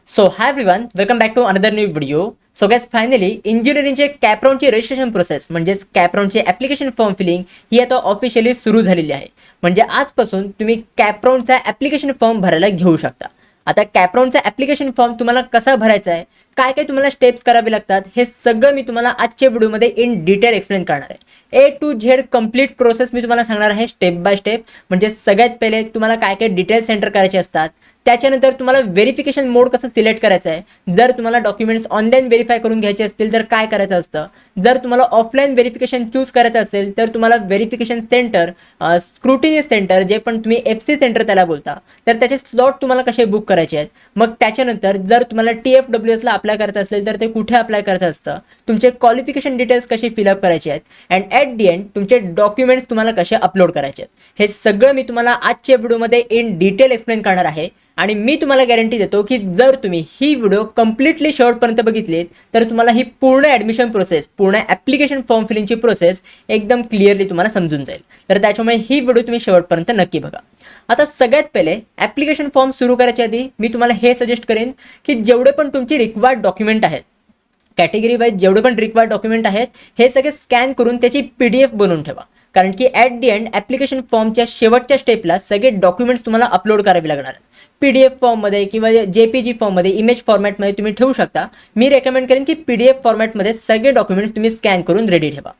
So hi everyone, welcome back to another new video. So guys, finally इंजिनिअरिंगचे कॅपराउंडची registration process म्हणजेच कॅपराउंडचे application form filling ही आता ऑफिशियली सुरू झालेली आहे. म्हणजे आजपासून तुम्ही कॅपराउंडचा ॲप्लिकेशन फॉर्म भरायला घेऊ शकता. आता कॅपराउंडचा ॲप्लिकेशन फॉर्म तुम्हाला कसा भरायचा आहे, काय काय तुम्हाला स्टेप्स करावे लागतात, हे सगळं मी तुम्हाला आजच्या व्हिडिओमध्ये इन डिटेल एक्सप्लेन करणार आहे. A to Z complete process मी तुम्हाला सांगणार आहे स्टेप बाय स्टेप. म्हणजे सगळ्यात पहिले तुम्हाला काय काय डिटेल्स एंटर करायचे असतात, त्याच्यानंतर तुम्हाला व्हेरिफिकेशन मोड कसं सिलेक्ट करायचं आहे, जर तुम्हाला डॉक्युमेंट्स ऑनलाईन व्हेरीफाय करून घ्यायचे असतील तर काय करायचं असतं, जर तुम्हाला ऑफलाईन व्हेरिफिकेशन चूज करायचं असेल तर तुम्हाला व्हेरिफिकेशन सेंटर, स्क्रुटिनी सेंटर जे पण तुम्ही FC सेंटर त्याला बोलता, तर त्याचे स्लॉट तुम्हाला कसे बुक करायचे आहेत. मग त्याच्यानंतर जर तुम्हाला TFWSला अप्लाय करायचं असेल तर ते कुठे अप्लाय करायचं असतं, तुमचे क्वालिफिकेशन डिटेल्स कसे फिलअप करायचे आहेत, अँड ॲट दी एंड तुमचे डॉक्युमेंट्स तुम्हाला कसे अपलोड करायचे आहेत, हे सगळं मी तुम्हाला आजच्या व्हिडिओमध्ये इन डिटेल एक्सप्लेन करणार आहे. आणि मी तुम्हाला गॅरंटी देतो की जर तुम्ही ही व्हिडिओ कम्प्लिटली शेवटपर्यंत बघितलीत तर तुम्हाला ही पूर्ण ॲडमिशन प्रोसेस, पूर्ण ॲप्लिकेशन फॉर्म फिलिंगची प्रोसेस एकदम क्लिअरली तुम्हाला समजून जाईल. तर त्याच्यामुळे ही व्हिडिओ तुम्ही शेवटपर्यंत नक्की बघा. आता सगळ्यात पहिले ॲप्लिकेशन फॉर्म सुरू करायच्या आधी मी तुम्हाला हे सजेस्ट करेन की जेवढे पण तुमची रिक्वायर्ड डॉक्युमेंट आहेत, कॅटेगरी वाईज जेवढे पण रिक्वायर्ड डॉक्युमेंट आहेत, हे सगळे स्कॅन करून त्याची PDF बनवून ठेवा. कारण की ॲट दी एंड ॲप्लिकेशन फॉर्मच्या शेवटच्या स्टेपला सगळे डॉक्युमेंट्स तुम्हाला अपलोड करावे लागणार आहेत. PDF फॉर्ममध्ये किंवा JPG फॉर्ममध्ये, इमेज फॉर्मॅटमध्ये तुम्ही ठेवू शकता. मी रेकमेंड करेन की PDF फॉर्मॅटमध्ये सगळे डॉक्युमेंट्स तुम्ही स्कॅन करून रेडी ठेवा.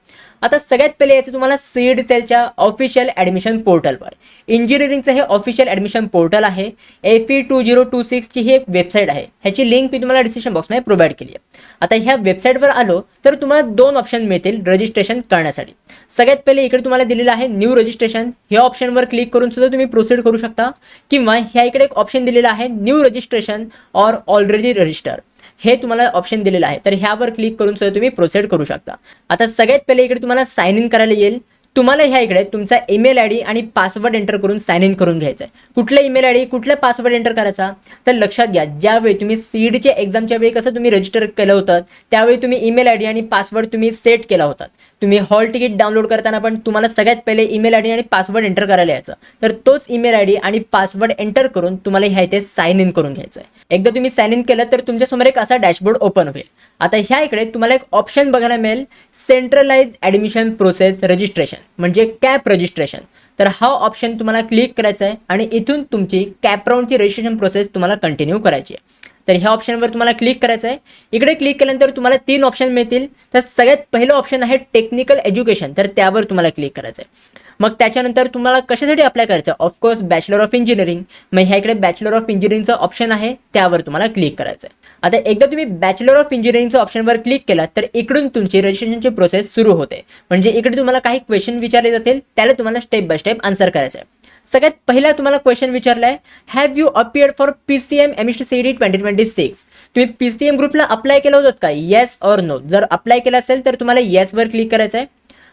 आता सगळ्यात पहिले याचं तुम्हाला CED सेलच्या ऑफिशियल ॲडमिशन पोर्टलवर, इंजिनिअरिंगचं हे ऑफिशियल ॲडमिशन पोर्टल आहे. FE2026ची ही एक वेबसाईट आहे. ह्याची लिंक मी तुम्हाला डिस्क्रिप्शन बॉक्समध्ये प्रोव्हाइड केली आहे. आता ह्या वेबसाईटवर आलो तर तुम्हाला दोन ऑप्शन मिळतील रजिस्ट्रेशन करण्यासाठी. सगळ्यात पहिले इकडे तुम्हाला दिलेलं आहे न्यू रजिस्ट्रेशन. ह्या ऑप्शनवर क्लिक करून सुद्धा तुम्ही प्रोसीड करू शकता, किंवा ह्या इकडे एक ऑप्शन दिलेला आहे new registration or already register, हे तुम्हाला ऑप्शन दिलेलं आहे. तर ह्यावर क्लिक करून सुद्धा तुम्ही प्रोसीड करू शकता. आता सगळ्यात पहिले इकडे तुम्हाला साइन इन करायला येईल. तुम्हाला ह्या इकडे तुमचा ईमेल ID आणि पासवर्ड एंटर करून साइन इन करून घ्यायचा आहे. कुठला ईमेल ID, कुठला पासवर्ड एंटर करायचा, तर लक्षात घ्या ज्यावेळी तुम्ही CEDच्या एक्झामच्या वेळी कसं तुम्ही रजिस्टर केलं होतं त्यावेळी तुम्ही ईमेल ID आणि पासवर्ड तुम्ही सेट केला होता. तुम्ही हॉल तिकीट डाउनलोड करताना पण तुम्हाला सगळ्यात पहिले ईमेल ID आणि पासवर्ड एंटर करायला यायचं. तर तोच ईमेल ID आणि पासवर्ड एंटर करून तुम्हाला ह्या इथे साइन इन करून घ्यायचं आहे. एकदा तुम्ही साइन इन केलं तर तुमच्यासमोर एक असा डॅशबोर्ड ओपन होईल. आता ह्या इकडे तुम्हाला एक ऑप्शन बघायला मिळेल सेंट्रलाइज ॲडमिशन प्रोसेस रजिस्ट्रेशन, म्हणजे कॅप रजिस्ट्रेशन. तर हा ऑप्शन तुम्हाला क्लिक करायचा आहे आणि इथून तुमची कॅपराउंडची रजिस्ट्रेशन प्रोसेस तुम्हाला कंटिन्यू करायची आहे. तर ह्या ऑप्शनवर तुम्हाला क्लिक करायचं आहे. इकडे क्लिक केल्यानंतर तुम्हाला 3 ऑप्शन मिळतील. तर सगळ्यात पहिलं ऑप्शन आहे टेक्निकल एज्युकेशन, तर त्यावर तुम्हाला क्लिक करायचं आहे. मग त्याच्यानंतर तुम्हाला कशासाठी अप्लाय करायचं, ऑफकोर्स बॅचलर ऑफ इंजिनिअरिंग. मग ह्या इकडे बॅचलर ऑफ इंजिनिअरिंगचं ऑप्शन आहे, त्यावर तुम्हाला क्लिक करायचं आहे. आता एकदा तुम्ही बॅचलर ऑफ इंजिनिअरिंगच्या ऑप्शनवर क्लिक केला तर इकडून तुमची रजिस्ट्रेशनची प्रोसेस सुरू होते. म्हणजे इकडे तुम्हाला काही क्वेश्चन विचारले जातील, त्याला तुम्हाला स्टेप बाय स्टेप आन्सर करायचं आहे. सगळ्यात पहिला तुम्हाला क्वेश्चन विचारला आहे, have you appeared for PCM MST CET 2026. तुम्ही PCM ग्रुपला अप्लाय केलं होतं का, येस ऑर नो. जर अप्लाय केलं असेल तर तुम्हाला येसवर क्लिक करायचं आहे.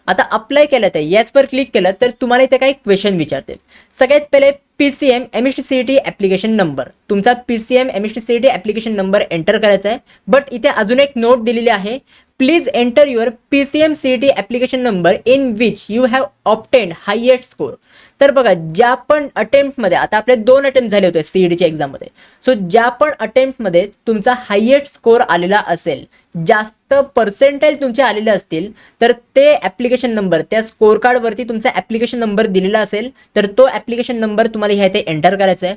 आता अप्लाय केलं तर येसवर क्लिक केलं तर तुम्हाला इथे काही क्वेश्चन विचारतील. सगळ्यात पहिले PCM MST CET application number, तुमचा PCM MST CET application number enter करायचा आहे. बट इथे अजून एक नोट दिलेली आहे, please enter your PCM CET application number in which you have obtained highest score. तर बघा ज्या पण अटेम्प्टमध्ये, आता आपले 2 अटेम्प्ट झाले होते CETच्या एक्झाममध्ये, सो ज्या पण अटेम्प्टमध्ये तुमचा हायएस्ट स्कोर आलेला असेल, जास्त पर्सेंटाईल तुमचे आलेले असतील, तर ते ॲप्लिकेशन नंबर, त्या स्कोर कार्डवरती तुमचा ॲप्लिकेशन नंबर दिलेला असेल तर तो ॲप्लिकेशन नंबर तुम्हाला ह्या इथे एंटर करायचा आहे.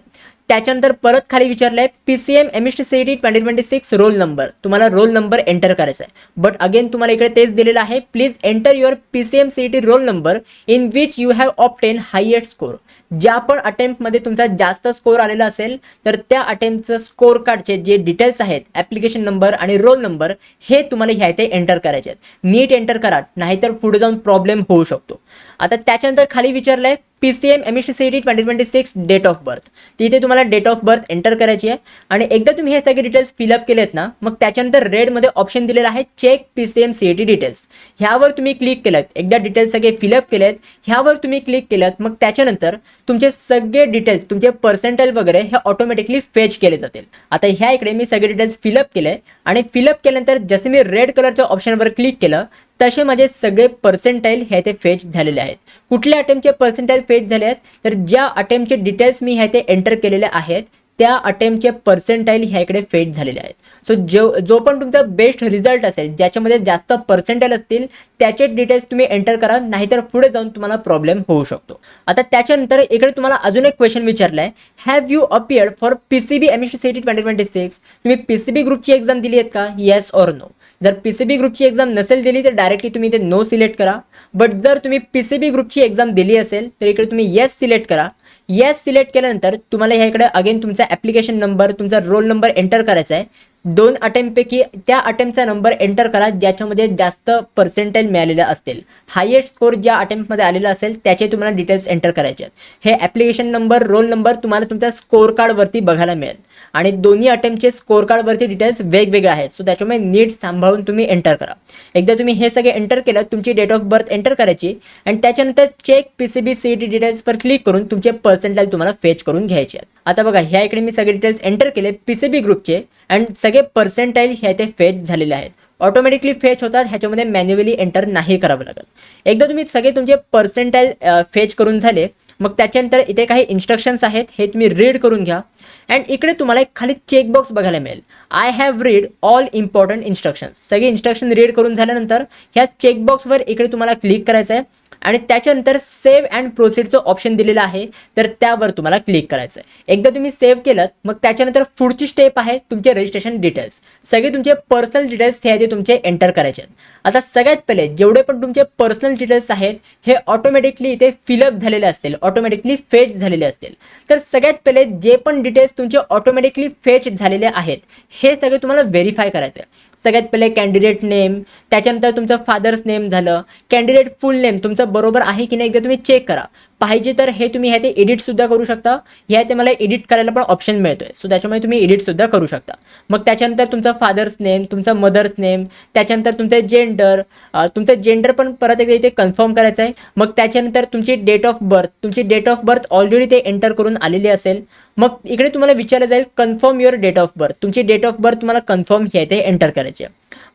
त्याच्यानंतर परत खाली विचारलं आहे PCM MST CET 2026 roll number, तुम्हाला रोल नंबर एंटर करायचा आहे. बट अगेन तुम्हाला इकडे तेच दिलेलं आहे, please enter your PCM CET roll number in which you have obtained highest score. ज्या पण अटेम्प्टमध्ये तुमचा जास्त स्कोर आलेला असेल तर त्या अटेम्प्टचं स्कोर कार्डचे जे डिटेल्स आहेत, ॲप्लिकेशन नंबर आणि रोल नंबर, हे तुम्हाला ह्या इथे एंटर करायचे आहेत. नीट एंटर करा, नाहीतर पुढे जाऊन प्रॉब्लेम होऊ शकतो. आता त्याच्यानंतर खाली विचारलं आहे PCM MST CET 2026 date of birth. तिथे तुम्हाला डेट ऑफ बर्थ एंटर करायची आहे. आणि एकदा तुम्ही हे सगळे डिटेल्स फिलअप केलेत ना, मग त्याच्यानंतर रेडमध्ये ऑप्शन दिलेला आहे चेक PCM CET डिटेल्स. ह्यावर तुम्ही क्लिक केलं, एकदा डिटेल्स सगळे फिलअप केलेत, ह्यावर तुम्ही क्लिक केलं, मग त्याच्यानंतर तुमचे सगळे डिटेल्स, तुमचे पर्सेंटाईल वगैरे हे ऑटोमॅटिकली फेच केले जातील. आता ह्या इकडे मी सगळे डिटेल्स फिलअप केले आणि फिलअप केल्यानंतर जसे मी रेड कलरच्या ऑप्शनवर क्लिक केलं तसे माझे सगळे पर्सेंटाईल हे ते फेच झालेले आहेत. कुठल्या अटेम्प्टचे पर्सेंटाईल फेच झाले आहेत, तर ज्या अटेम्प्टचे डिटेल्स मी हे ते एंटर केलेले आहेत त्या अटेम्प्टचे पर्सेंटाईल ह्या इकडे फेच झालेले आहेत. सो जो पण तुमचा बेस्ट रिझल्ट असेल, ज्याच्यामध्ये जास्त पर्सेंटाईल असतील, त्याचे डिटेल्स तुम्ही एंटर करा, नाहीतर पुढे जाऊन तुम्हाला प्रॉब्लेम होऊ शकतो. आता त्याच्यानंतर इकडे तुम्हाला अजून एक क्वेश्चन विचारला आहे, have you appeared for PCB MSc CET 2026? तुम्ही PCB ग्रुपची एक्झाम दिली आहेत का? Yes or no. जर PCB ग्रुपची एक्झाम नसेल दिली तर डायरेक्टली तुम्ही इथे नो सिलेक्ट करा. बट जर तुम्ही PCB ग्रुपची एक्झाम दिली असेल तर इकडे तुम्ही येस सिलेक्ट करा. येस सिलेक्ट केल्यानंतर तुम्हाला ह्या इकडे अगेन तुमचा ॲप्लिकेशन नंबर, तुमचा रोल नंबर एंटर करायचा आहे. 2 अटेम्प्टपैकी त्या अटेम्प्टचा नंबर एंटर करा ज्याच्यामध्ये जास्त पर्सेंटाईल मिळालेले असतील. हायेस्ट स्कोर ज्या अटेम्प्टमध्ये आलेला असेल त्याचे तुम्हाला डिटेल्स एंटर करायचे आहेत. हे ॲप्लिकेशन नंबर, रोल नंबर तुम्हाला तुमच्या स्कोर कार्डवरती बघायला मिळेल आणि दोन्ही अटेम्प्टचे स्कोर कार्डवरती डिटेल्स वेगवेगळे आहेत. सो त्याच्यामुळे नीट सांभाळून तुम्ही एंटर करा. एकदा तुम्ही हे सगळे एंटर केलं, तुमची डेट ऑफ बर्थ एंटर करायची आणि त्याच्यानंतर चेक PCB CET डिटेल्सवर क्लिक करून तुमचे पर्सेंटाईल तुम्हाला फेच करून घ्यायचे आहेत. आता बघा ह्या इकडे मी सगळे डिटेल्स एंटर केले PCB ग्रुपचे आणि सगळे पर्सेंटाईल हे ते फेच झालेले आहेत. ऑटोमॅटिकली फेच होतात, ह्याच्यामध्ये मॅन्युअली एंटर नाही करावं लागत. एकदा तुम्ही सगळे तुमचे पर्सेंटाईल फेच करून झाले, मग त्याच्यानंतर इथे काही इन्स्ट्रक्शन्स आहेत, हे तुम्ही रीड करून घ्या. अँड इकडे तुम्हाला एक खाली चेकबॉक्स बघायला मिळेल, I have read all important instructions. सगळे इन्स्ट्रक्शन रीड करून झाल्यानंतर ह्या चेकबॉक्सवर इकडे तुम्हाला क्लिक करायचं आहे आणि त्याच्यानंतर सेव्ह अँड प्रोसीडचं ऑप्शन दिलेलं आहे, तर त्यावर तुम्हाला क्लिक करायचं आहे. एकदा तुम्ही सेव्ह केलं, मग त्याच्यानंतर पुढची स्टेप आहे तुमचे रजिस्ट्रेशन डिटेल्स. सगळे तुमचे पर्सनल डिटेल्स हे आधी तुमचे एंटर करायचे आहेत. आता सगळ्यात पहिले जेवढे पण तुमचे पर्सनल डिटेल्स आहेत हे ऑटोमॅटिकली इथे फिलअप झालेले असतील, ऑटोमॅटिकली फेच झालेले असतील. तर सगळ्यात पहिले जे पण डिटेल्स तुमचे ऑटोमॅटिकली फेच झालेले आहेत हे सगळे तुम्हाला व्हेरीफाय करायचे आहे. सगळ्यात पहिले कॅन्डिडेट नेम, त्याच्यानंतर तुमचं फादर्स नेम झालं, कॅन्डिडेट फुल नेम तुमचं बरोबर आहे की नाही एकदा तुम्ही चेक करा. पाहिजे तर हे तुम्ही ह्या ते एडिटसुद्धा करू शकता. ह्या ते मला एडिट करायला पण ऑप्शन मिळतोय, सो त्याच्यामुळे तुम्ही एडिटसुद्धा करू शकता. मग त्याच्यानंतर तुमचा फादर्स नेम, तुमचा मदर्स नेम, त्याच्यानंतर तुमचं जेंडर पण परत एकदा इथे कन्फर्म करायचं आहे. मग त्याच्यानंतर तुमची डेट ऑफ बर्थ ऑलरेडी ते एंटर करून आलेली असेल. मग इकडे तुम्हाला विचारलं जाईल confirm your date of birth. तुमची डेट ऑफ बर्थ तुम्हाला कन्फर्म हे ते एंटर करायचे.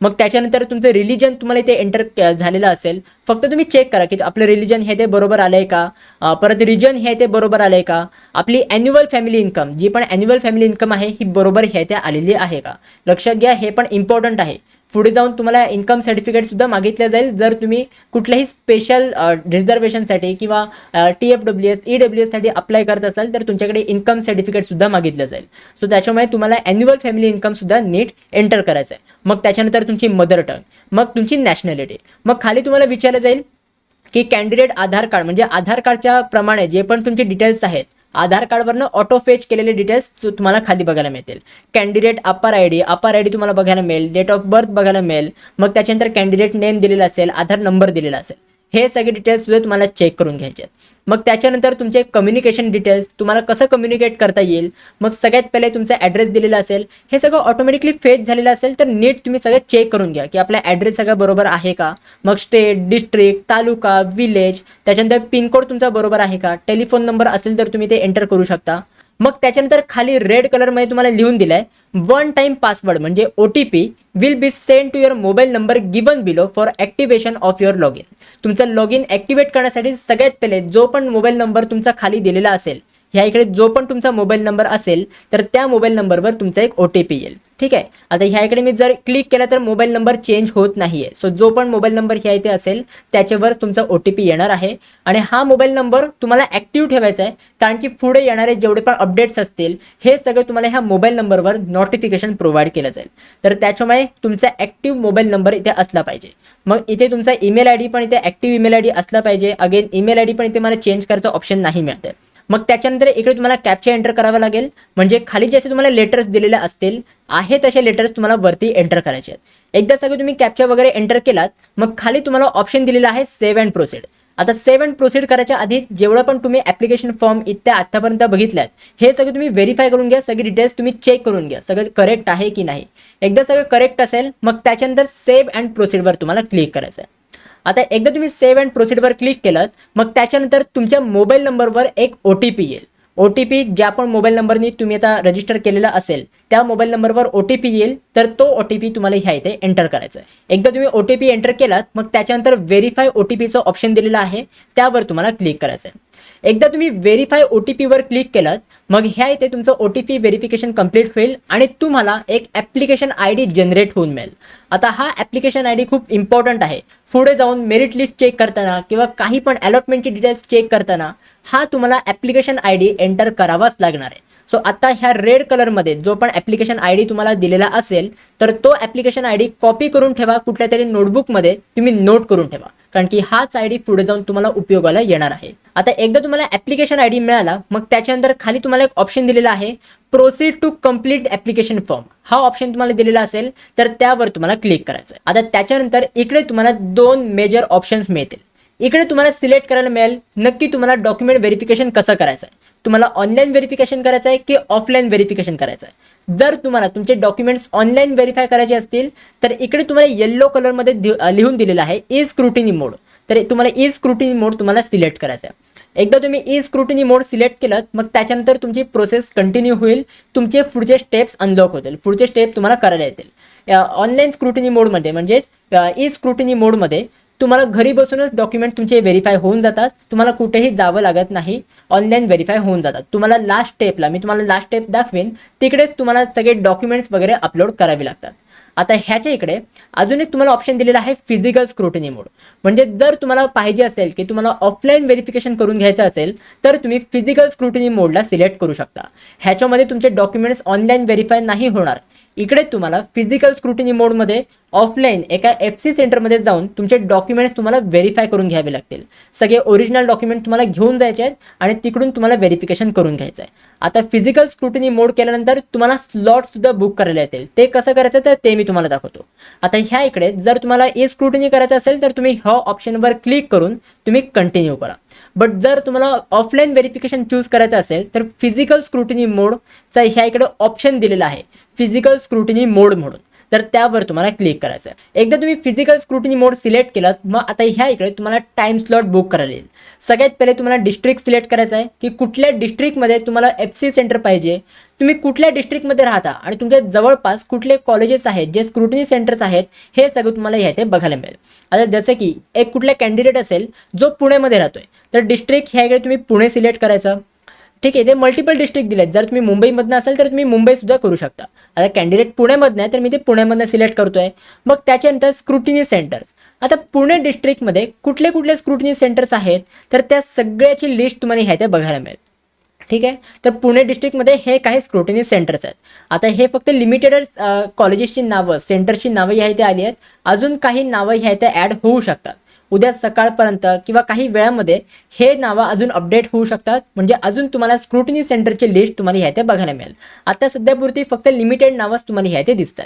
मग त्याच्यानंतर तुमचं रिलिजन तुम्हाला इथे एंटर झालेलं असेल. फक्त तुम्ही चेक करा की आपलं रिलिजन हे ते बरोबर आलं आहे का, परत रिजन हे ते बरोबर आलं आहे का, आपली ॲन्युअल फॅमिली इन्कम, जी पण ॲन्युअल फॅमिली इन्कम आहे ही बरोबर हे ते आलेली आहे का. लक्षात घ्या, हे पण इम्पॉर्टंट आहे. पुढे जाऊन तुम्हाला इन्कम सर्टिफिकेटसुद्धा मागितलं जाईल जर तुम्ही कुठल्याही स्पेशल रिझर्वेशनसाठी किंवा TFWS EWS साठी अप्लाय करत असाल तर तुमच्याकडे इन्कम सर्टिफिकेटसुद्धा मागितलं जाईल. सो त्याच्यामुळे तुम्हाला ॲन्युअल फॅमिली इन्कमसुद्धा नीट एंटर करायचं आहे. मग त्याच्यानंतर तुमची मदर टंग, मग तुमची नॅशनॅलिटी. मग खाली तुम्हाला विचारलं जाईल की कॅन्डिडेट आधार कार्ड, म्हणजे आधार कार्डच्या प्रमाणे जे पण तुमचे डिटेल्स आहेत आधार कार्डवरनं ऑटो फेच केलेले डिटेल्स तुम्हाला खाली बघायला मिळतील. कॅन्डिडेट अपर आय डी तुम्हाला बघायला मिळेल, डेट ऑफ बर्थ बघायला मिळेल. मग त्याच्यानंतर कॅन्डिडेट नेम दिलेला असेल, आधार नंबर दिलेला असेल. हे सगळे डिटेल्स सुद्धा तुम्हाला चेक करून घ्यायचे आहेत. मग त्याच्यानंतर तुमचे कम्युनिकेशन डिटेल्स, तुम्हाला कसं कम्युनिकेट करता येईल. मग सगळ्यात पहिले तुमचा ॲड्रेस दिलेला असेल, हे सगळं ऑटोमॅटिकली फेच झालेलं असेल तर नीट तुम्ही सगळं चेक करून घ्या की आपला ॲड्रेस सगळं बरोबर आहे का. मग स्टेट, डिस्ट्रिक्ट, तालुका, विलेज, त्याच्यानंतर पिनकोड तुमचा बरोबर आहे का. टेलिफोन नंबर असेल तर तुम्ही ते एंटर करू शकता. मग त्याच्यानंतर खाली रेड कलरमध्ये तुम्हाला लिहून दिलं आहे 1 टाइम पासवर्ड म्हणजे OTP will be send to your mobile number given below for activation of your log in. तुमचं लॉग इन ॲक्टिवेट करण्यासाठी सगळ्यात पहिले जो पण मोबाईल नंबर तुमचा खाली दिलेला असेल, ह्या इकडे जो पण तुमचा मोबाईल नंबर असेल तर त्या मोबाईल नंबरवर तुमचा एक OTP येईल. ठीक आहे. आता ह्या इकडे मी जर क्लिक केला तर मोबाईल नंबर चेंज होत नाही आहे. सो जो पण मोबाईल नंबर ह्या इथे असेल त्याच्यावर तुमचा OTP येणार आहे आणि हा मोबाईल नंबर तुम्हाला ॲक्टिव्ह ठेवायचा आहे, कारण की पुढे येणारे जेवढे पण अपडेट्स असतील हे सगळं तुम्हाला ह्या मोबाईल नंबरवर नोटिफिकेशन प्रोव्हाइड केलं जाईल. तर त्याच्यामुळे तुमचा ॲक्टिव्ह मोबाईल नंबर इथे असला पाहिजे. मग इथे तुमचा ईमेल ID पण इथे ॲक्टिव्ह ईमेल ID असला पाहिजे. अगेन ईमेल ID पण इथे मला चेंज करायचा ऑप्शन नाही मिळत आहे. मग त्याच्यानंतर इकडे तुम्हाला कॅप्चा एंटर करावा लागेल, म्हणजे खाली जसे तुम्हाला लेटर्स दिलेले असतील आहे तसे लेटर्स तुम्हाला वरती एंटर करायचे आहेत. एकदा सगळे तुम्ही कॅप्चा वगैरे एंटर केलात मग खाली तुम्हाला ऑप्शन दिलेला आहे सेव्ह अँड प्रोसीड. आता सेव्ह अँड प्रोसीड करायच्या आधी जेवढं पण तुम्ही ॲप्लिकेशन फॉर्म इथे आत्तापर्यंत बघितल्यात हे सगळं तुम्ही व्हेरीफाय करून घ्या, सगळी डिटेल्स तुम्ही चेक करून घ्या सगळं करेक्ट आहे की नाही. एकदा सगळं करेक्ट असेल मग त्याच्यानंतर सेव्ह अँड प्रोसीडवर तुम्हाला क्लिक करायचं आहे. आता एकदा तुम्ही सेव्ह अँड प्रोसीडवर क्लिक केलं मग त्याच्यानंतर तुमच्या मोबाईल नंबरवर एक OTP येईल. OTP ज्या पण मोबाईल नंबरनी तुम्ही आता रजिस्टर केलेला असेल त्या मोबाईल नंबरवर OTP येईल, तर तो OTP तुम्हाला ह्या इथे एंटर करायचा आहे. एकदा तुम्ही OTP एंटर केलात मग त्याच्यानंतर व्हेरीफाय OTPचं ऑप्शन दिलेलं आहे त्यावर तुम्हाला क्लिक करायचं आहे. एकदा तुम्ही व्हेरीफाय OTP वर क्लिक केलं मग ह्या इथे तुमचं OTP व्हेरिफिकेशन कंप्लीट होईल आणि तुम्हाला एक ॲप्लिकेशन ID जनरेट होऊन मिळेल. आता हा ॲप्लिकेशन ID खूप इम्पॉर्टंट आहे. पुढे जाऊन मेरिट लिस्ट चेक करताना किंवा काही पण अलॉटमेंटची डिटेल्स चेक करताना हा तुम्हाला ॲप्लिकेशन ID एंटर करावाच लागणार आहे. सो आता ह्या रेड कलरमध्ये जो पण ॲप्लिकेशन ID तुम्हाला दिलेला असेल तर तो ॲप्लिकेशन ID कॉपी करून ठेवा, कुठल्या तरी नोटबुकमध्ये तुम्ही नोट करून ठेवा, कारण की हाच ID पुढे जाऊन तुम्हाला उपयोगाला येणार आहे. आता एकदा तुम्हाला ॲप्लिकेशन ID मिळाला मग त्याच्यानंतर खाली तुम्हाला एक ऑप्शन दिलेला आहे proceed to complete application form. हा ऑप्शन तुम्हाला दिलेला असेल तर त्यावर तुम्हाला क्लिक करायचं आहे. आता त्याच्यानंतर इकडे तुम्हाला 2 मेजर ऑप्शन्स मिळतील. इकडे तुम्हाला सिलेक्ट करायला मिळेल नक्की तुम्हाला डॉक्युमेंट व्हेरिफिकेशन कसं करायचं आहे. तुम्हाला ऑनलाईन व्हेरिफिकेशन करायचं आहे की ऑफलाईन व्हेरिफिकेशन करायचं आहे. जर तुम्हाला तुमचे डॉक्युमेंट्स ऑनलाईन व्हेरीफाय करायचे असतील तर इकडे तुम्हाला येलो कलरमध्ये लिहून दिलेलं आहे ई स्क्रुटिनी मोड. तर तुम्हाला ई स्क्रुटिनी मोड तुम्हाला सिलेक्ट करायचं आहे. एकदा तुम्ही ई स्क्रुटिनी मोड सिलेक्ट केलं मग त्याच्यानंतर तुमची प्रोसेस कंटिन्यू होईल. तुमचे पुढचे स्टेप्स अनलॉक होतील, पुढचे स्टेप तुम्हाला करायला येतील. ऑनलाईन स्क्रुटिनी मोडमध्ये म्हणजेच ई स्क्रुटिनी मोडमध्ये तुम्हाला घरी बसूनच डॉक्युमेंट तुमचे व्हेरीफाय होऊन जातात. तुम्हाला कुठेही जावं लागत नाही, ऑनलाईन व्हेरीफाय होऊन जातात. तुम्हाला लास्ट स्टेपला मी तुम्हाला लास्ट स्टेप दाखवेन तिकडेच तुम्हाला सगळे डॉक्युमेंट्स वगैरे अपलोड करावे लागतात. आता ह्याच्या इकडे अजून एक तुम्हाला ऑप्शन दिलेला आहे फिजिकल स्क्रुटिनी मोड. म्हणजे जर तुम्हाला पाहिजे असेल की तुम्हाला ऑफलाईन व्हेरिफिकेशन करून घ्यायचं असेल तर तुम्ही फिजिकल स्क्रुटिनी मोडला सिलेक्ट करू शकता. ह्याच्यामध्ये तुमचे डॉक्युमेंट्स ऑनलाईन व्हेरीफाय नाही होणार. इकडे तुम्हाला फिजिकल स्क्रुटिनी मोडमध्ये ऑफलाईन एका FC सेंटरमध्ये जाऊन तुमचे डॉक्युमेंट्स तुम्हाला व्हेरीफाय करून घ्यावे लागतील. सगळे ओरिजिनल डॉक्युमेंट तुम्हाला घेऊन जायचे आहेत आणि तिकडून तुम्हाला व्हेरिफिकेशन करून घ्यायचं आहे. आता फिजिकल स्क्रुटिनी मोड केल्यानंतर तुम्हाला स्लॉटसुद्धा बुक करायला येतील. ते कसं करायचं तर ते मी तुम्हाला दाखवतो. आता ह्या इकडे जर तुम्हाला ई स्क्रुटिनी करायचं असेल तर तुम्ही ह्या ऑप्शनवर क्लिक करून तुम्ही कंटिन्यू करा. बट जर तुम्हाला ऑफलाईन व्हेरिफिकेशन चूज करायचं असेल तर फिजिकल स्क्रुटिनी मोडचा ह्या इकडे ऑप्शन दिलेला आहे फिजिकल स्क्रुटिनी मोड म्हणून, तर त्यावर तुम्हाला क्लिक करायचं आहे. एकदा तुम्ही फिजिकल स्क्रुटिनी मोड सिलेक्ट केलात मग आता ह्या इकडे तुम्हाला टाइम स्लॉट बुक करायला येईल. सगळ्यात पहिले तुम्हाला डिस्ट्रिक्ट सिलेक्ट करायचं आहे की कुठल्या डिस्ट्रिक्टमध्ये तुम्हाला FC सेंटर पाहिजे, तुम्ही कुठल्या डिस्ट्रिक्टमध्ये राहता आणि तुमच्या जवळपास कुठले कॉलेजेस आहेत जे स्क्रुटिनी सेंटर्स आहेत हे सगळं तुम्हाला ह्या बघायला मिळेल. आता जसं की एक कुठला कॅन्डिडेट असेल जो पुण्यामध्ये राहतोय तर डिस्ट्रिक्ट ह्या इकडे तुम्ही पुणे सिलेक्ट करायचं. ठीक आहे, ते मल्टिपल डिस्ट्रिक्ट दिलेत. जर तुम्ही मुंबईमधनं असेल तर तुम्ही मुंबईसुद्धा करू शकता. आता कॅन्डिडेट पुण्यामधनं आहे तर मी ते पुण्यामधनं सिलेक्ट करतोय. मग त्याच्यानंतर स्क्रुटिनी सेंटर्स. आता पुणे डिस्ट्रिक्टमध्ये कुठले कुठले स्क्रुटिनी सेंटर्स आहेत तर त्या सगळ्याची लिस्ट तुम्हाला ह्या बघायला मिळेल. ठीक आहे, तर पुणे डिस्ट्रिक्टमध्ये हे काही स्क्रुटिनी सेंटर्स आहेत. आता हे फक्त लिमिटेड कॉलेजेसची नावं सेंटरची नावं ह्या इथे आली आहेत. अजून काही नावं ह्या इथे ॲड होऊ शकतात. उद्या सकाळपर्यंत किंवा काही वेळामध्ये हे नावं अजून अपडेट होऊ शकतात. म्हणजे अजून तुम्हाला स्क्रुटिनी सेंटरची लिस्ट तुम्हाला ह्या इथे बघायला मिळेल. आता सध्यापुरती फक्त लिमिटेड नावंच तुम्हाला ह्या इथे दिसतात.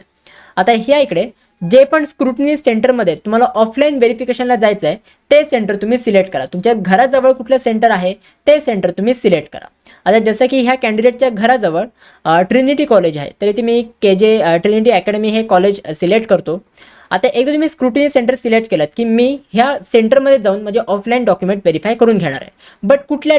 आता ह्या इकडे जे पण स्क्रुटिनी सेंटरमध्ये तुम्हाला ऑफलाईन व्हेरिफिकेशनला जायचं आहे ते सेंटर तुम्ही सिलेक्ट करा. तुमच्या घराजवळ कुठलं सेंटर आहे ते सेंटर तुम्ही सिलेक्ट करा. आता जसं की ह्या कॅन्डिडेटच्या घराजवळ ट्रिनिटी कॉलेज आहे तर इथे मी KJ ट्रिनिटी अकॅडमी हे कॉलेज सिलेक्ट करतो. आता एकदा तुम्ही स्क्रुटिनी सेंटर सिलेक्ट केलात की मी ह्या सेंटरमध्ये जाऊन म्हणजे ऑफलाईन डॉक्युमेंट व्हेरीफाय करून घेणार आहे. बट कुठल्या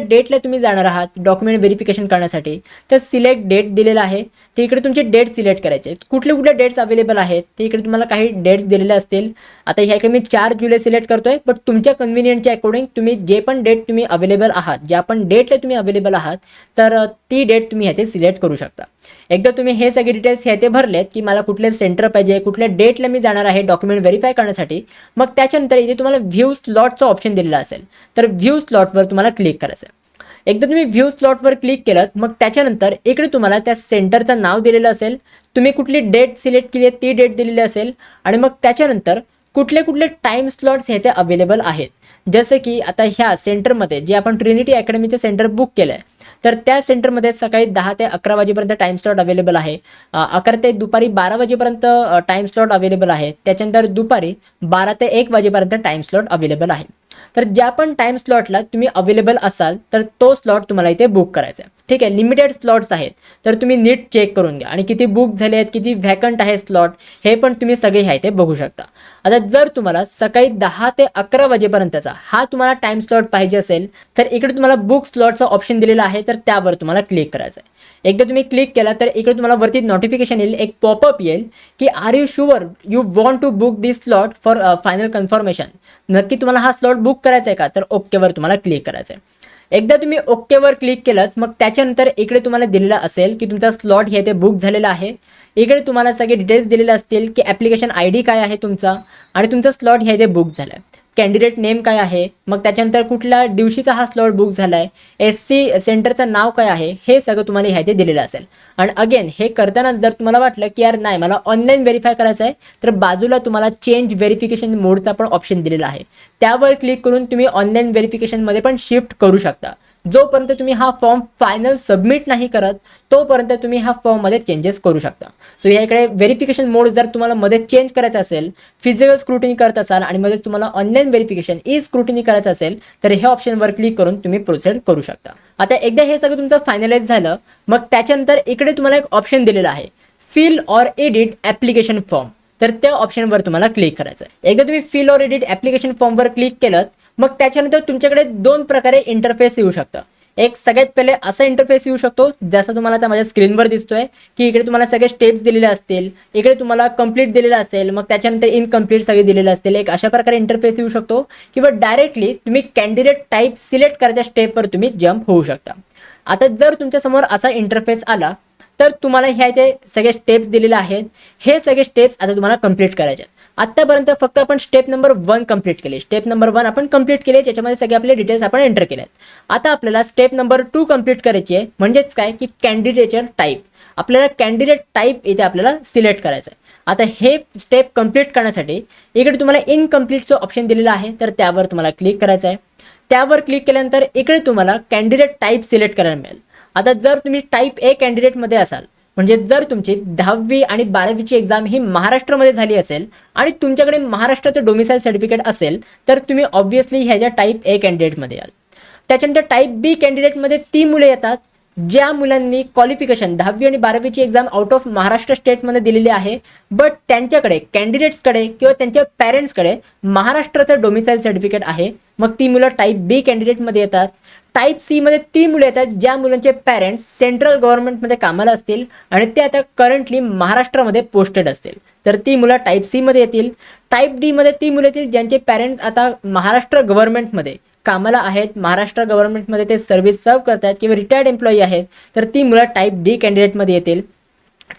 डेटला तुम्ही जाणार आहात डॉक्युमेंट व्हेरिफिकेशन करण्यासाठी तर सिलेक्ट डेट दिलेला आहे. ते इकडे तुमचे डेट सिलेक्ट करायचे आहेत. कुठले डेट्स अवेलेबल आहेत ते इकडे तुम्हाला काही डेट्स दिलेले असतील. आता ह्या इकडे मी 4 जुलै सिलेक्ट करतोय. बट तुमच्या कन्व्हिनियंटच्या अकॉर्डिंग तुम्ही जे पण डेट तुम्ही अवेलेबल आहात ज्या पण डेटला तुम्ही अवेलेबल आहात तर ती डेट तुम्ही ह्याचे सिलेक्ट करू शकता. एकदा तुम्ही हे सगळे डिटेल्स ह्याचे भरलेत की मला कुठले सेंटर पाहिजे कुठल्या डेटला मी जाणार आहे डॉक्युमेंट व्हेरीफाय करण्यासाठी मग त्याच्यानंतर इथे तुम्हाला व्ह्यू स्लॉटचा ऑप्शन दिलेला असेल तर व्ह्यू स्लॉटवर तुम्हाला क्लिक करायचं आहे. एकदा तुम्ही व्ह्यू स्लॉटवर क्लिक केलं मग त्याच्यानंतर इकडे तुम्हाला त्या सेंटरचं नाव दिलेलं असेल. तुम्ही कुठली डेट सिलेक्ट केली आहे ती डेट दिलेली असेल आणि मग त्याच्यानंतर कुठले टाईम स्लॉट्स हे ते अवेलेबल आहेत. जसं की आता ह्या सेंटरमध्ये जे आपण ट्रिनिटी अकॅडमीचं सेंटर बुक केलं आहे तर त्या सेंटरमध्ये सकाळी 10 ते 11 वाजेपर्यंत टाईम स्लॉट अवेलेबल आहे. 11 ते दुपारी 12 वाजेपर्यंत टाईम स्लॉट अवेलेबल आहे. त्याच्यानंतर दुपारी 12 ते 1 वाजेपर्यंत टाईम स्लॉट अवेलेबल आहे. तर ज्या पण टाईम स्लॉटला तुम्ही अवेलेबल असाल तर तो स्लॉट तुम्हाला इथे बुक करायचा आहे. ठीक आहे, लिमिटेड स्लॉट्स आहेत तर तुम्ही नीट चेक करून घ्या आणि किती बुक झाले आहेत किती व्हॅकंट आहे स्लॉट हे पण तुम्ही सगळे ह्या इथे बघू शकता. आता जर तुम्हाला सकाळी 10 ते 11 वाजेपर्यंतचा हा तुम्हाला टाईम स्लॉट पाहिजे असेल तर इकडे तुम्हाला बुक स्लॉटचा ऑप्शन दिलेला आहे तर त्यावर तुम्हाला क्लिक करायचं आहे. एकदा तुम्ही क्लिक केला तर इकडे तुम्हाला वरती नोटिफिकेशन येईल, एक पॉपअप येईल की are you sure you want to book this slot for final confirmation. नक्की तुम्हाला हा स्लॉट बुक करायचा आहे का, तर ओकेवर तुम्हाला क्लिक करायचं आहे. एकदा तुम्ही ओकेवर क्लिक केलं मग त्याच्यानंतर इकडे तुम्हाला दिलेला असेल की तुमचा स्लॉट हे ते बुक झालेला आहे. इकडे तुम्हाला सगळे डिटेल्स दिलेले असतील की ॲप्लिकेशन ID काय आहे तुमचा आणि तुमचा स्लॉट हे ते बुक झाला आहे. कॅन्डिडेट नेम काय आहे, मग त्याच्यानंतर कुठल्या दिवशीचा हा स्लॉट बुक झाला आहे, SC सेंटरचं नाव काय आहे, हे सगळं तुम्हाला ह्या ते दिलेलं असेल. आणि अगेन हे करताना जर तुम्हाला वाटलं की यार नाही मला ऑनलाईन व्हेरीफाय करायचं आहे, तर बाजूला तुम्हाला चेंज व्हेरिफिकेशन मोडचा पण ऑप्शन दिलेला आहे. त्यावर क्लिक करून तुम्ही ऑनलाईन व्हेरिफिकेशनमध्ये पण शिफ्ट करू शकता. जोपर्यंत तुम्ही हा फॉर्म फायनल सबमिट नाही करत तोपर्यंत तुम्ही हा फॉर्ममध्ये चेंजेस करू शकता. सो या इकडे व्हेरिफिकेशन मोड जर तुम्हाला मध्ये चेंज करायचं असेल, फिजिकल स्क्रुटिनी करत असाल आणि मध्ये तुम्हाला ऑनलाईन व्हेरिफिकेशन स्क्रुटिनी करायचं असेल, तर हे ऑप्शनवर क्लिक करून तुम्ही प्रोसीड करू शकता. आता एकदा हे सगळं तुमचं फायनलाइज झालं मग त्याच्यानंतर इकडे तुम्हाला एक ऑप्शन दिलेला आहे, fill or edit application form. तर त्या ऑप्शनवर तुम्हाला क्लिक करायचं आहे. एकदा तुम्ही फिल ऑर एडिट ॲप्लिकेशन फॉर्मवर क्लिक केलं मग त्याच्यानंतर तुमच्याकडे दोन प्रकारे इंटरफेस येऊ शकतं. एक सगळ्यात पहिले असा इंटरफेस येऊ शकतो जसं तुम्हाला आता माझ्या स्क्रीनवर दिसतोय की इकडे तुम्हाला सगळे स्टेप्स दिलेले असतील, इकडे तुम्हाला कंप्लीट दिलेलं असेल, मग त्याच्यानंतर इनकम्प्लीट सगळे दिलेले असतील. एक अशा प्रकारे इंटरफेस येऊ शकतो किंवा डायरेक्टली तुम्ही कॅन्डिडेट टाईप सिलेक्ट करायच्या स्टेपवर तुम्ही जम्प होऊ शकता. आता जर तुमच्यासमोर असा इंटरफेस आला तर तुम्हाला ह्या इथे सगळे स्टेप्स दिलेले आहेत. हे सगळे स्टेप्स आता तुम्हाला कंप्लीट करायचे आहेत. आत्तापर्यंत फक्त आपण स्टेप नंबर 1 कंप्लीट केले. स्टेप नंबर 1 आपण कंप्लीट केले, ज्याच्यामध्ये सगळे आपले डिटेल्स आपण एंटर केले आहेत. आता आपल्याला स्टेप नंबर 2 कंप्लीट करायची आहे, म्हणजेच काय की कॅन्डिडेटचे टाईप. आपल्याला कॅन्डिडेट टाईप इथे आपल्याला सिलेक्ट करायचं आहे. आता हे स्टेप कंप्लीट करण्यासाठी इकडे तुम्हाला इनकम्प्लीटचं ऑप्शन दिलेलं आहे, तर त्यावर तुम्हाला क्लिक करायचं आहे. त्यावर क्लिक केल्यानंतर इकडे तुम्हाला कॅन्डिडेट टाईप सिलेक्ट करायला मिळेल. आता जर तुम्ही टाईप A कॅन्डिडेटमध्ये असाल, म्हणजे जर तुमची 10वी आणि 12वीची एक्झाम ही महाराष्ट्रामध्ये झाली असेल आणि तुमच्याकडे महाराष्ट्राचं डोमिसाईल सर्टिफिकेट असेल तर तुम्ही ऑब्व्हियसली ह्याच्या टाईप A कॅन्डिडेटमध्ये याल. त्याच्यानंतर टाईप B कॅन्डिडेटमध्ये ती मुले येतात ज्या मुलांनी क्वालिफिकेशन 10वी आणि 12वीची एक्झाम आउट ऑफ महाराष्ट्र स्टेटमध्ये दिलेली आहे, बट त्यांच्याकडे कॅन्डिडेट्सकडे किंवा त्यांच्या पॅरेंट्सकडे महाराष्ट्राचं डोमिसाईल सर्टिफिकेट आहे. मग ती मुलं टाईप B कॅन्डिडेटमध्ये येतात. टाईप C मध्ये ती मुलं येतात ज्या मुलांचे पॅरेंट्स सेंट्रल गव्हर्नमेंटमध्ये कामाला असतील आणि ते आता करंटली महाराष्ट्रामध्ये पोस्टेड असतील, तर ती मुलं टाईप C मध्ये येतील. टाईप D मध्ये ती मुलं येतील ज्यांचे पॅरेंट्स आता महाराष्ट्र गव्हर्नमेंटमध्ये कामाला आहेत, महाराष्ट्र गव्हर्नमेंटमध्ये ते सर्व्हिस सर्व करतात किंवा रिटायर्ड एम्प्लॉई आहेत, तर ती मुलं टाईप D कॅन्डिडेटमध्ये येतील.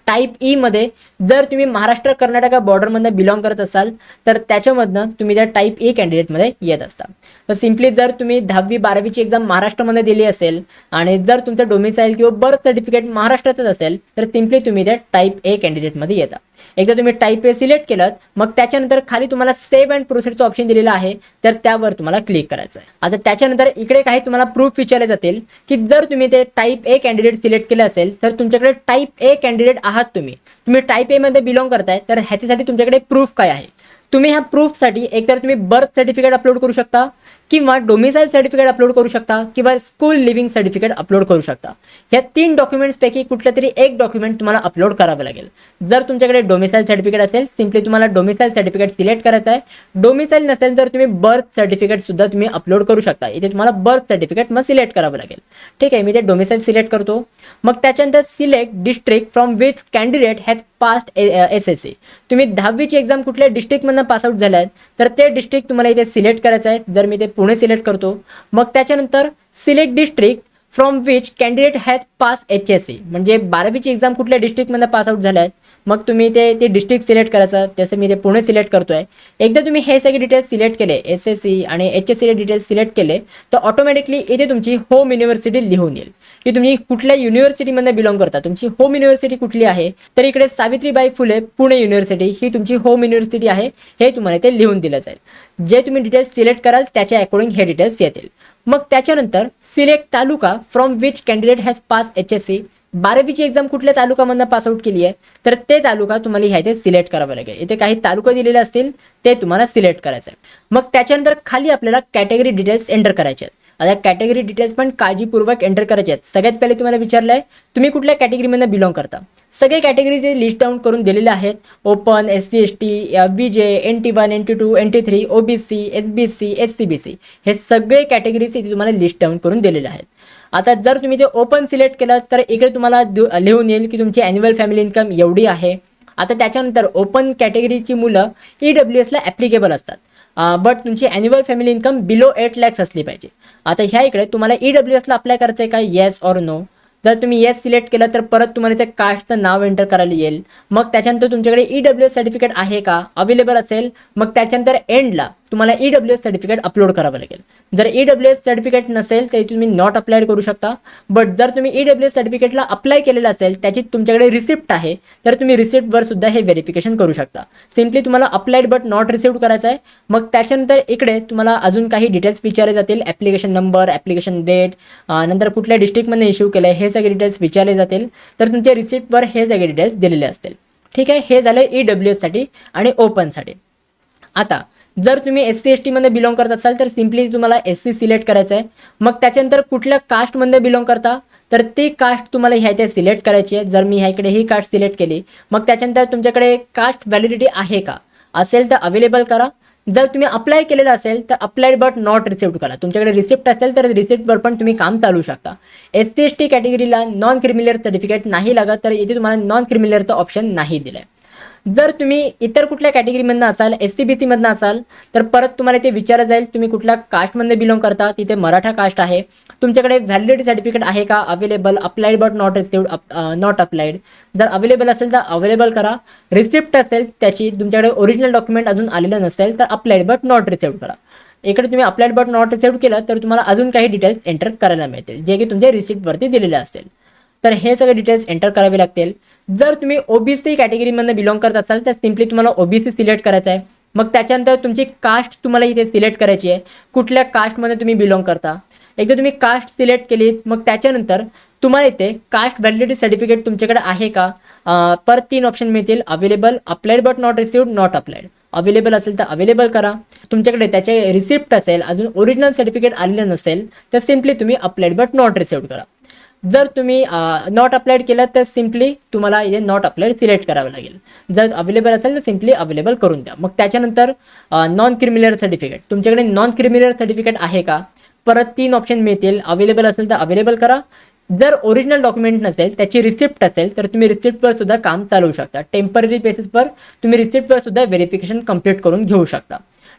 टाईप E मध्ये जर तुम्ही महाराष्ट्र कर्नाटका बॉर्डरमधनं बिलॉंग करत असाल तर त्याच्यामधनं तुम्ही त्या टाईप E कॅन्डिडेटमध्ये येत असता. तर सिम्पली जर तुम्ही 10वी 12वीची एक्झाम महाराष्ट्रामध्ये दिली असेल आणि जर तुमचं डोमिसाईल किंवा बर्थ सर्टिफिकेट महाराष्ट्राचंच असेल तर सिम्पली तुम्ही त्या टाईप A कॅन्डिडेटमध्ये येता. एकदा तुम्ही टाईप A सिलेक्ट केलं मग त्याच्यानंतर खाली तुम्हाला सेव्ह अँड प्रोसीडचं ऑप्शन दिलेलं आहे, तर त्यावर तुम्हाला क्लिक करायचं आहे. आता त्याच्यानंतर इकडे काही तुम्हाला प्रूफ विचारले जातील की जर तुम्ही ते टाईप A कॅन्डिडेट सिलेक्ट केलं असेल तर तुमच्याकडे टाईप A कॅन्डिडेट आहात तुम्ही टाईप A मध्ये बिलॉंग करताय, तर ह्याच्यासाठी तुमच्याकडे प्रूफ काय आहे. तुम्ही ह्या प्रूफसाठी एकतर तुम्ही बर्थ सर्टिफिकेट अपलोड करू शकता किंवा डोमिसाईल सर्टिफिकेट अपलोड करू शकता किंवा स्कूल लिव्हिंग सर्टिफिकेट अपलोड करू शकता. ह्या 3 डॉक्युमेंट्सपैकी कुठलं तरी एक डॉक्युमेंट तुम्हाला अपलोड करावं लागेल. जर तुमच्याकडे डोमिसाईल सर्टिफिकेट असेल सिम्पली तुम्हाला डोमिसाईल सर्टिफिकेट सिलेक्ट करायचं आहे. डोमिसाईल नसेल तर तुम्ही बर्थ सर्टिफिकेट सुद्धा तुम्ही अपलोड करू शकता. इथे तुम्हाला बर्थ सर्टिफिकेट मग सिलेक्ट करावं लागेल. ठीक आहे, मी ते डोमिसाईल सिलेक्ट करतो. मग त्याच्यानंतर select district from which candidate has past SSC. तुम्ही 10वीची एक्झाम कुठल्या डिस्ट्रिक्टमधनं पासआउट झाला आहेत तर ते डिस्ट्रिक्ट तुम्हाला इथे सिलेक्ट करायचं आहे. जर मी ते पुणे सिलेक्ट करतो, मग त्याच्यानंतर select district from which candidate has pass HSC, म्हणजे 12वीची एक्झाम कुठल्या डिस्ट्रिक्टमध्ये पासआउट झाल्या आहेत, मग तुम्ही ते डिस्ट्रिक्ट सिलेक्ट करायचं. त्याचं मी ते पुणे सिलेक्ट करतोय. एकदा तुम्ही हे सगळे डिटेल्स सिलेक्ट केले, SSC आणि HSC डिटेल्स सिलेक्ट केले, तर ऑटोमॅटिकली इथे तुमची होम युनिव्हर्सिटी लिहून येईल की तुम्ही कुठल्या युनिव्हर्सिटीमध्ये बिलॉंग करता. तुमची होम युनिव्हर्सिटी कुठली आहे, तर इकडे सावित्रीबाई फुले पुणे युनिव्हर्सिटी ही तुमची होम युनिव्हर्सिटी आहे, हे तुम्हाला इथे लिहून दिलं जाईल. जे तुम्ही डिटेल्स सिलेक्ट कराल त्याच्या अकॉर्डिंग हे डिटेल्स येतील. मग त्याच्यानंतर select taluka from which candidate has pass HSC. 12वीची एक्झाम कुठल्या तालुक्यामधनं पासआउट केली आहे तर ते तालुका तुम्हाला ह्या इथे सिलेक्ट करावं लागेल. इथे काही तालुका दिलेले असतील ते तुम्हाला सिलेक्ट करायचं आहे. मग त्याच्यानंतर खाली आपल्याला कॅटेगरी डिटेल्स एंटर करायचे आहेत. आता कॅटेगरी डिटेल्स पण काळजीपूर्वक एंटर करायचे आहेत. सगळ्यात पहिले तुम्हाला विचारलं आहे तुम्ही कुठल्या कॅटेगरीमधनं बिलॉंग करता. सगळे कॅटेगरीचे लिस्ट डाऊन करून दिलेले आहेत. Open, SC ST, VJ, NT1, NT2, NT3, OBC, SBC, SCBC हे सगळे कॅटेगरीज इथे तुम्हाला लिस्ट डाऊन करून दिलेले आहेत. आता जर तुम्ही ते ओपन सिलेक्ट केलं तर इकडे तुम्हाला लिहून येईल की तुमची ॲन्युअल फॅमिली इन्कम एवढी आहे. आता त्याच्यानंतर ओपन कॅटेगरीची मुलं EWSला ॲप्लिकेबल असतात, बट तुमची annual family income below 8 lakhs असली पाहिजे. आता ह्या इकडे तुम्हाला EWSला अप्लाय करायचं आहे का, येस ऑर नो. जर तुम्ही येस सिलेक्ट केलं तर परत तुम्हाला ते कास्टचं नाव एंटर करायला येईल. मग त्याच्यानंतर तुमच्याकडे EWS सर्टिफिकेट आहे का, अवेलेबल असेल मग त्याच्यानंतर एंडला तुम्हाला EWS सर्टिफिकेट अपलोड करावं लागेल. जर EWS सर्टिफिकेट नसेल तर तुम्ही नॉट अप्लाय करू शकता. बट जर तुम्ही EWS सर्टिफिकेटला अप्लाय केलेलं असेल, त्याची तुमच्याकडे रिसिप्ट आहे, तर तुम्ही रिसिप्टवर सुद्धा हे व्हेरिफिकेशन करू शकता. सिम्पली तुम्हाला अप्लाइड बट नॉट रिसिव्ड करायचं आहे. मग त्याच्यानंतर इकडे तुम्हाला अजून काही डिटेल्स विचारले जातील, ॲप्लिकेशन नंबर, ॲप्लिकेशन डेट, नंतर कुठल्या डिस्ट्रिक्टमध्ये इश्यू केलं हे सगळे डिटेल्स विचारले जातील. तर तुमच्या रिसिप्टवर हे सगळे डिटेल्स दिलेले असतील. ठीक आहे, हे झालं EWSसाठी आणि ओपनसाठी. आता जर तुम्ही SC ST मध्ये बिलॉंग करत असाल तर सिम्पली तुम्हाला SC सिलेक्ट करायचं आहे. मग त्याच्यानंतर कुठल्या कास्टमध्ये बिलॉंग करता तर ती कास्ट तुम्हाला ह्या इथे सिलेक्ट करायची आहे. जर मी ह्या इकडे ही कास्ट सिलेक्ट केली, मग त्याच्यानंतर तुमच्याकडे कास्ट व्हॅलिडिटी आहे का, असेल तर अवेलेबल करा. जर तुम्ही अप्लाय केलेलं असेल तर अप्लाइड बट नॉट रिसिप्ट करा. तुमच्याकडे रिसिप्ट असेल तर रिसिप्टवर पण तुम्ही काम चालू शकता. SC ST कॅटेगरीला नॉन क्रिमिलियर सर्टिफिकेट नाही लागत, तर इथे तुम्हाला नॉन क्रिमिलियरचं ऑप्शन नाही दिलं आहे. जर तुम्ही इतर कुठल्या कॅटेगरीमधनं असाल, SC BC मधनं असाल, तर परत तुम्हाला ते विचारलं जाईल तुम्ही कुठल्या कास्टमध्ये बिलॉंग करता. तिथे मराठा कास्ट आहे. तुमच्याकडे व्हॅलिडिटी सर्टिफिकेट आहे का, available, applied but not received, not applied. जर अवेलेबल असेल तर अवेलेबल करा. रिसिप्ट असेल त्याची, तुमच्याकडे ओरिजिनल डॉक्युमेंट अजून आलेलं नसेल तर अप्लाइड बट नॉट रिसिव्ड करा. इकडे तुम्ही अप्लाइड बट नॉट रिसिव्ड केलं तर तुम्हाला अजून काही डिटेल्स एंटर करायला मिळतील, जे की तुमच्या रिसिप्टवरती दिलेले असेल. तर हे सगळे डिटेल्स एंटर करावे लागतील. जर तुम्ही OBC कॅटेगरीमधनं बिलॉंग करत असाल तर सिम्पली तुम्हाला OBC सिलेक्ट करायचं आहे. मग त्याच्यानंतर तुमची कास्ट तुम्हाला इथे सिलेक्ट करायची आहे, कुठल्या कास्टमध्ये तुम्ही बिलॉंग करता. एकदा तुम्ही कास्ट सिलेक्ट केली, मग त्याच्यानंतर तुम्हाला इथे कास्ट व्हॅलिडिटी सर्टिफिकेट तुमच्याकडे आहे का, परत 3 ऑप्शन मिळतील, available, applied but not received, not applied. Available असेल तर अवेलेबल करा. तुमच्याकडे त्याचे रिसिप्ट असेल, अजून ओरिजिनल सर्टिफिकेट आलेलं नसेल तर सिम्पली तुम्ही अप्लाइड बट नॉट रिसिव्ड करा. जर तुम्ही नॉट अप्लाइड केलं तर सिम्पली तुम्हाला इथे नॉट अप्लाइड सिलेक्ट करावं लागेल. जर अवेलेबल असेल तर सिम्पली अवेलेबल करून द्या. मग त्याच्यानंतर नॉन क्रिमिलियर सर्टिफिकेट, तुमच्याकडे नॉन क्रिमिलियर सर्टिफिकेट आहे का, परत 3 ऑप्शन मिळतील, अवेलेबल असेल तर अवेलेबल करा. जर ओरिजिनल डॉक्युमेंट नसेल, त्याची रिसिप्ट असेल तर तुम्ही रिसिप्टवर सुद्धा काम चालवू शकता. टेम्पररी बेसिसवर तुम्ही रिसिप्टवर सुद्धा व्हेरिफिकेशन कंप्लीट करून घेऊ शकता.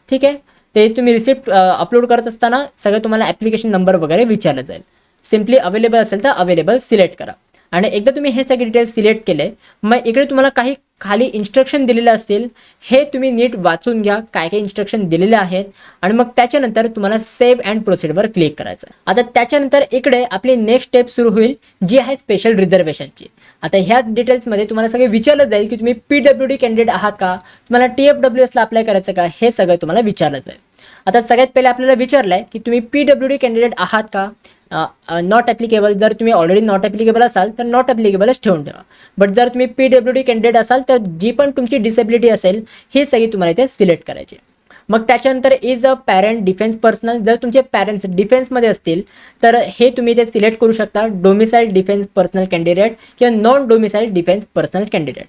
ठीक आहे, ते तुम्ही रिसिप्ट अपलोड करत असताना सगळं तुम्हाला ॲप्लिकेशन नंबर वगैरे विचारलं जाईल. सिम्पली अवेलेबल असेल तर अवेलेबल सिलेक्ट करा. आणि एकदा तुम्ही हे सगळे डिटेल्स सिलेक्ट केले, मग इकडे तुम्हाला काही खाली इन्स्ट्रक्शन दिलेले असतील, हे तुम्ही नीट वाचून घ्या, काय काय इन्स्ट्रक्शन दिलेले आहेत. आणि मग त्याच्यानंतर तुम्हाला सेव्ह अँड प्रोसीडवर क्लिक करायचं. आता त्याच्यानंतर इकडे आपली नेक्स्ट स्टेप सुरू होईल, जी आहे स्पेशल रिझर्वेशनची. आता ह्याच डिटेल्समध्ये तुम्हाला सगळे विचारलं जाईल की तुम्ही PWD कॅन्डिडेट आहात का, तुम्हाला TFWSला अप्लाय करायचं का, हे सगळं तुम्हाला विचारलं जाईल. आता सगळ्यात पहिले आपल्याला विचारलं आहे की तुम्ही PWD कॅन्डिडेट आहात का, नॉट ॲप्लिकेबल. जर तुम्ही ऑलरेडी नॉट ॲप्लिकेबल असाल तर नॉट ॲप्लिकेबलच ठेवून ठेवा. बट जर तुम्ही PWD कॅन्डिडेट असाल तर जी पण तुमची डिसेबिलिटी असेल ही सगळी तुम्हाला इथे सिलेक्ट करायची. मग त्याच्यानंतर is a parent defence personnel, जर तुमचे पॅरेंट्स डिफेन्समध्ये असतील तर हे तुम्ही इथे सिलेक्ट करू शकता. डोमिसाइल डिफेन्स पर्सनल कॅन्डिडेट किंवा non domicile defence personnel candidate.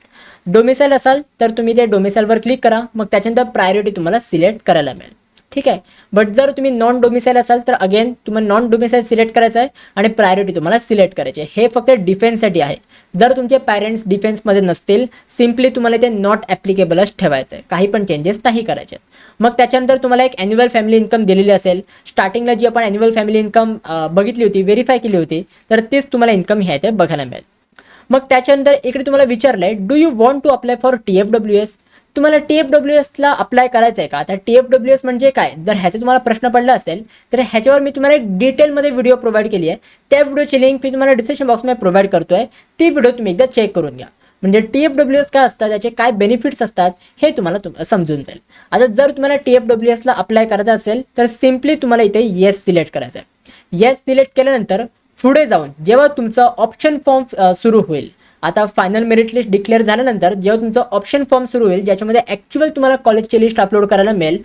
Domicile असाल तर तुम्ही ते डोमिसाइलवर क्लिक करा. मग त्याच्यानंतर प्रायोरिटी तुम्हाला सिलेक्ट करायला मिळेल. ठीक आहे, बट जर तुम्ही नॉन डोमिसाइल असाल तर अगेन तुम्हाला नॉन डोमिसाइल सिलेक्ट करायचं आहे आणि प्रायोरिटी तुम्हाला सिलेक्ट करायची आहे. हे फक्त डिफेन्ससाठी आहे. जर तुमचे पॅरेंट्स डिफेन्समध्ये नसतील, सिम्पली तुम्हाला ते नॉट ॲप्लिकेबलच ठेवायचं आहे, काही पण चेंजेस नाही करायचे. मग त्याच्यानंतर तुम्हाला एक ॲन्युअल फॅमिली इन्कम दिलेली असेल. स्टार्टिंगला जी आपण ॲन्युअल फॅमिली इन्कम बघितली होती, व्हेरीफाय केली होती, तर तीच तुम्हाला इन्कम ह्या इथे बघायला मिळेल. मग त्याच्यानंतर इकडे तुम्हाला विचारलं आहे, do you want to apply for TFWS. तुम्हाला TFWSला अप्लाय करायचं आहे का. आता TFWS म्हणजे काय, जर ह्याचा तुम्हाला प्रश्न पडला असेल तर ह्याच्यावर मी तुम्हाला एक डिटेलमध्ये व्हिडिओ प्रोव्हाइड केली आहे. त्या व्हिडिओची लिंक मी तुम्हाला डिस्क्रिप्शन बॉक्समध्ये प्रोव्हाइड करतो आहे. ती व्हिडिओ तुम्ही एकदा चेक करून घ्या, म्हणजे TFWS काय असतात, त्याचे काय बेनिफिट्स असतात हे तुम्हाला समजून जाईल. आता जर तुम्हाला TFWSला अप्लाय करायचं असेल तर सिम्पली तुम्हाला इथे येस सिलेक्ट करायचं आहे. येस सिलेक्ट केल्यानंतर पुढे जाऊन जेव्हा तुमचा ऑप्शन फॉर्म सुरू होईल, आता फायनल मेरिट लिस्ट डिक्लेअर झाल्यानंतर जेव्हा तुमचं ऑप्शन फॉर्म सुरू होईल, ज्याच्यामध्ये ॲक्च्युअल तुम्हाला कॉलेजची लिस्ट अपलोड करायला मिळेल,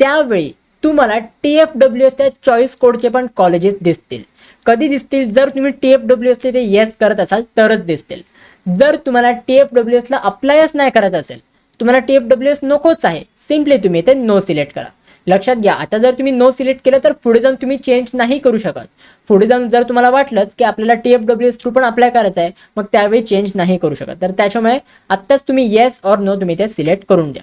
त्यावेळी तुम्हाला TFWSच्या चॉईस कोडचे पण कॉलेजेस दिसतील. कधी दिसतील, जर तुम्ही TFWSला ते येस करत असाल तरच दिसतील. जर तुम्हाला TFWSला अप्लायच नाही करायचं असेल, तुम्हाला TFWS नकोच आहे, सिम्पली तुम्ही ते नो सिलेक्ट करा. लक्षात घ्या, आता जर तुम्ही नो सिलेक्ट केलं तर पुढे जाऊन तुम्ही चेंज नाही करू शकत. पुढे जाऊन जर तुम्हाला वाटलंच की आपल्याला TFWS थ्रू पण अप्लाय करायचं आहे, मग त्यावेळी चेंज नाही करू शकत. तर त्याच्यामुळे आत्ताच तुम्ही येस ऑर नो तुम्ही ते सिलेक्ट करून द्या.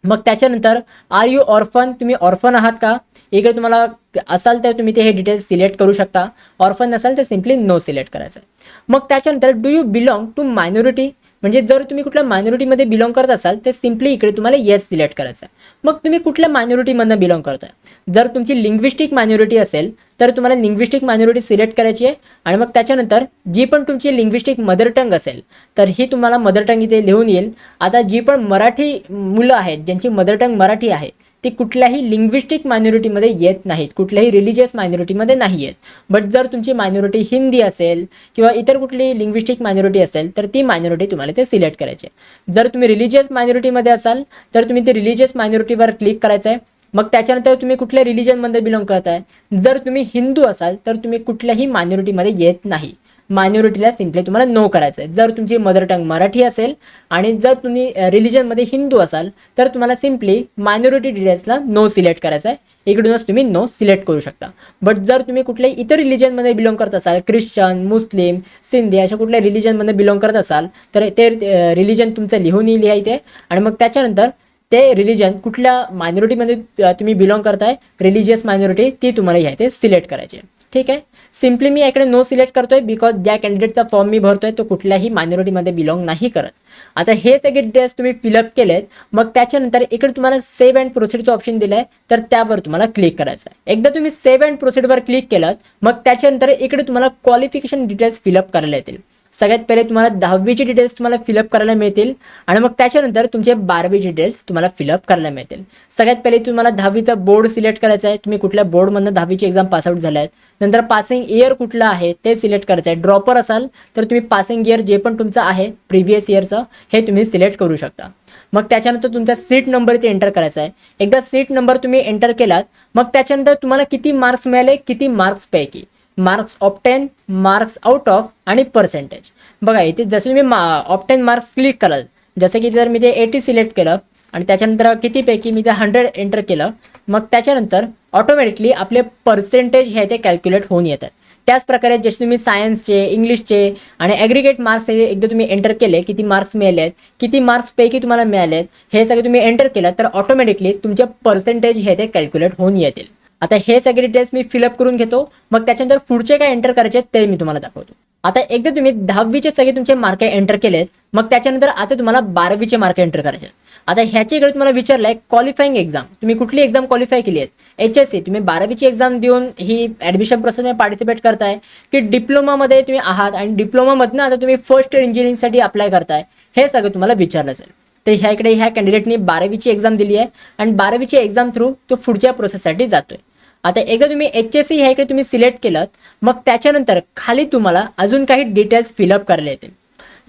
मग त्याच्यानंतर आर यू ऑर्फन, तुम्ही ऑर्फन आहात का, इकडे तुम्हाला असाल तर तुम्ही ते हे डिटेल्स सिलेक्ट करू शकता. ऑर्फन नसाल तर सिम्पली नो सिलेक्ट करायचं आहे. मग त्याच्यानंतर do you belong to minority, म्हणजे जर तुम्ही कुठल्या मायनॉरिटीमध्ये बिलॉंग करत असाल तर सिम्पली इकडे तुम्हाला येस सिलेक्ट करायचं आहे. मग तुम्ही कुठल्या मायनॉरिटीमधनं बिलॉंग करताय, जर तुमची लिंग्विस्टिक मायनॉरिटी असेल तर तुम्हाला लिंग्विस्टिक मायनॉरिटी सिलेक्ट करायची आहे. आणि मग त्याच्यानंतर जी पण तुमची लिंग्विस्टिक मदर टंग असेल तर ही तुम्हाला मदर टंग इथे लिहून येईल. आता जी पण मराठी मुलं आहेत ज्यांची मदर टंग मराठी आहे ती कुठल्याही लिंग्विस्टिक मायनॉरिटीमध्ये येत नाहीत, कुठल्याही रिलिजियस मायनॉरिटीमध्ये नाही येत. बट जर तुमची मायनॉरिटी हिंदी असेल किंवा इतर कुठली लिंग्विस्टिक मायनॉरिटी असेल तर ती मायनॉरिटी तुम्हाला ते सिलेक्ट करायची आहे. जर तुम्ही रिलिजियस मायनॉरिटीमध्ये असाल तर तुम्ही ते रिलिजियस मायनॉरिटीवर क्लिक करायचं आहे. मग त्याच्यानंतर तुम्ही कुठल्या रिलिजनमध्ये बिलॉंग करताय, जर तुम्ही हिंदू असाल तर तुम्ही कुठल्याही मायनॉरिटीमध्ये येत नाही, मायनॉरिटीला सिम्पली तुम्हाला नो करायचं आहे. जर तुमची मदर टंग मराठी असेल आणि जर तुम्ही रिलिजनमध्ये हिंदू असाल तर तुम्हाला सिम्पली मायनॉरिटी डिटेल्सला नो सिलेक्ट करायचं आहे. इकडूनच तुम्ही नो सिलेक्ट करू शकता. बट जर तुम्ही कुठल्याही इतर रिलिजनमध्ये बिलॉंग करत असाल, ख्रिश्चन, मुस्लिम, सिंधी अशा कुठल्या रिलिजनमध्ये बिलॉंग करत असाल तर ते रिलिजन तुमचं लिहून येईल इथे. आणि मग त्याच्यानंतर ते रिलिजन कुठल्या मायनॉरिटीमध्ये तुम्ही बिलॉंग करताय, रिलिजियस मायनॉरिटी, ती तुम्हाला ह्या इथे सिलेक्ट करायची आहे. ठीक आहे, सिम्पली मी याकडे नो सिलेक्ट करतोय बिकॉज ज्या कॅन्डिडेटचा फॉर्म मी भरतोय तो कुठल्याही मायनॉरिटीमध्ये बिलॉंग नाही करत. आता हे सगळे डिटेल्स तुम्ही फिलअप केलेत. मग त्याच्यानंतर इकडे तुम्हाला सेव्ह अँड प्रोसीडचं ऑप्शन दिलं आहे तर त्यावर तुम्हाला क्लिक करायचं आहे. एकदा तुम्ही सेव्ह अँड प्रोसीडवर क्लिक केलं मग त्याच्यानंतर इकडे तुम्हाला क्वालिफिकेशन डिटेल्स फिलअप करायला येतील. सगळ्यात पहिले तुम्हाला 10वीचे डिटेल्स तुम्हाला फिलअप करायला मिळतील आणि मग त्याच्यानंतर तुमचे 12वीचे डिटेल्स तुम्हाला फिलअप करायला मिळतील. सगळ्यात पहिले तुम्हाला 10वीचा बोर्ड सिलेक्ट करायचा आहे, तुम्ही कुठल्या बोर्डमधनं 10वीची एक्झाम पासआउट झाला आहेत. नंतर पासिंग इयर कुठलं आहे ते सिलेक्ट करायचं आहे. ड्रॉपर असाल तर तुम्ही पासिंग इयर जे पण तुमचं आहे प्रिव्हियस इयरचं हे तुम्ही सिलेक्ट करू शकता. मग त्याच्यानंतर तुमचा सीट नंबर इथे एंटर करायचा आहे. एकदा सीट नंबर तुम्ही एंटर केलात मग त्याच्यानंतर तुम्हाला किती मार्क्स मिळाले, किती मार्क्सपैकी, marks obtain, marks out of आणि पर्सेंटेज. बघा इथे जसं तुम्ही ऑब्टेन मार्क्स क्लिक कराल, जसं की जर मी ते 80 सिलेक्ट केलं आणि त्याच्यानंतर कितीपैकी मी ते 100 एंटर केलं मग त्याच्यानंतर ऑटोमॅटिकली आपले पर्सेंटेज हे ते कॅल्क्युलेट होऊन येतात. त्याच प्रकारे जसे तुम्ही सायन्सचे, इंग्लिशचे आणि ॲग्रिगेट मार्क्स हे एकदा तुम्ही एंटर केले, किती मार्क्स मिळाले आहेत, किती मार्क्सपैकी तुम्हाला मिळाले आहेत, हे सगळे तुम्ही एंटर केलं तर ऑटोमॅटिकली तुमचे पर्सेंटेज हे ते कॅल्क्युलेट होऊन येतील. आता हे सगळे डिटेल्स मी फिलअप करून घेतो. मग त्याच्यानंतर पुढचे काय एंटर करायचे ते मी तुम्हाला दाखवतो. आता एकदा तुम्ही 10वीचे सगळे तुमचे मार्क एंटर केलेत मग त्याच्यानंतर आता तुम्हाला 12वीचे मार्क एंटर करायचे. आता ह्याच्याकडे तुम्हाला विचारलं आहे क्वालिफाईंग एक्झाम, तुम्ही कुठली एक्झाम क्वालिफाय केली आहे, HSC, तुम्ही 12वीची एक्झाम देऊन ही ॲडमिशन प्रोसेसमध्ये पार्टिसिपेट करताय की डिप्लोमामध्ये तुम्ही आहात आणि डिप्लोमामधनं आता तुम्ही फर्स्ट इयर इंजिनिअरिंगसाठी अप्लाय करताय, हे सगळं तुम्हाला विचारलं असेल. तर ह्याकडे ह्या कॅन्डिडेटनी 12वीची एक्झाम दिली आहे आणि 12वीची एक्झाम थ्रू तो पुढच्या प्रोसेससाठी जातोय. आता एकदा तुम्ही HSC ह्या इकडे तुम्ही सिलेक्ट केलं मग त्याच्यानंतर खाली तुम्हाला अजून काही डिटेल्स फिलअप करायला येतील.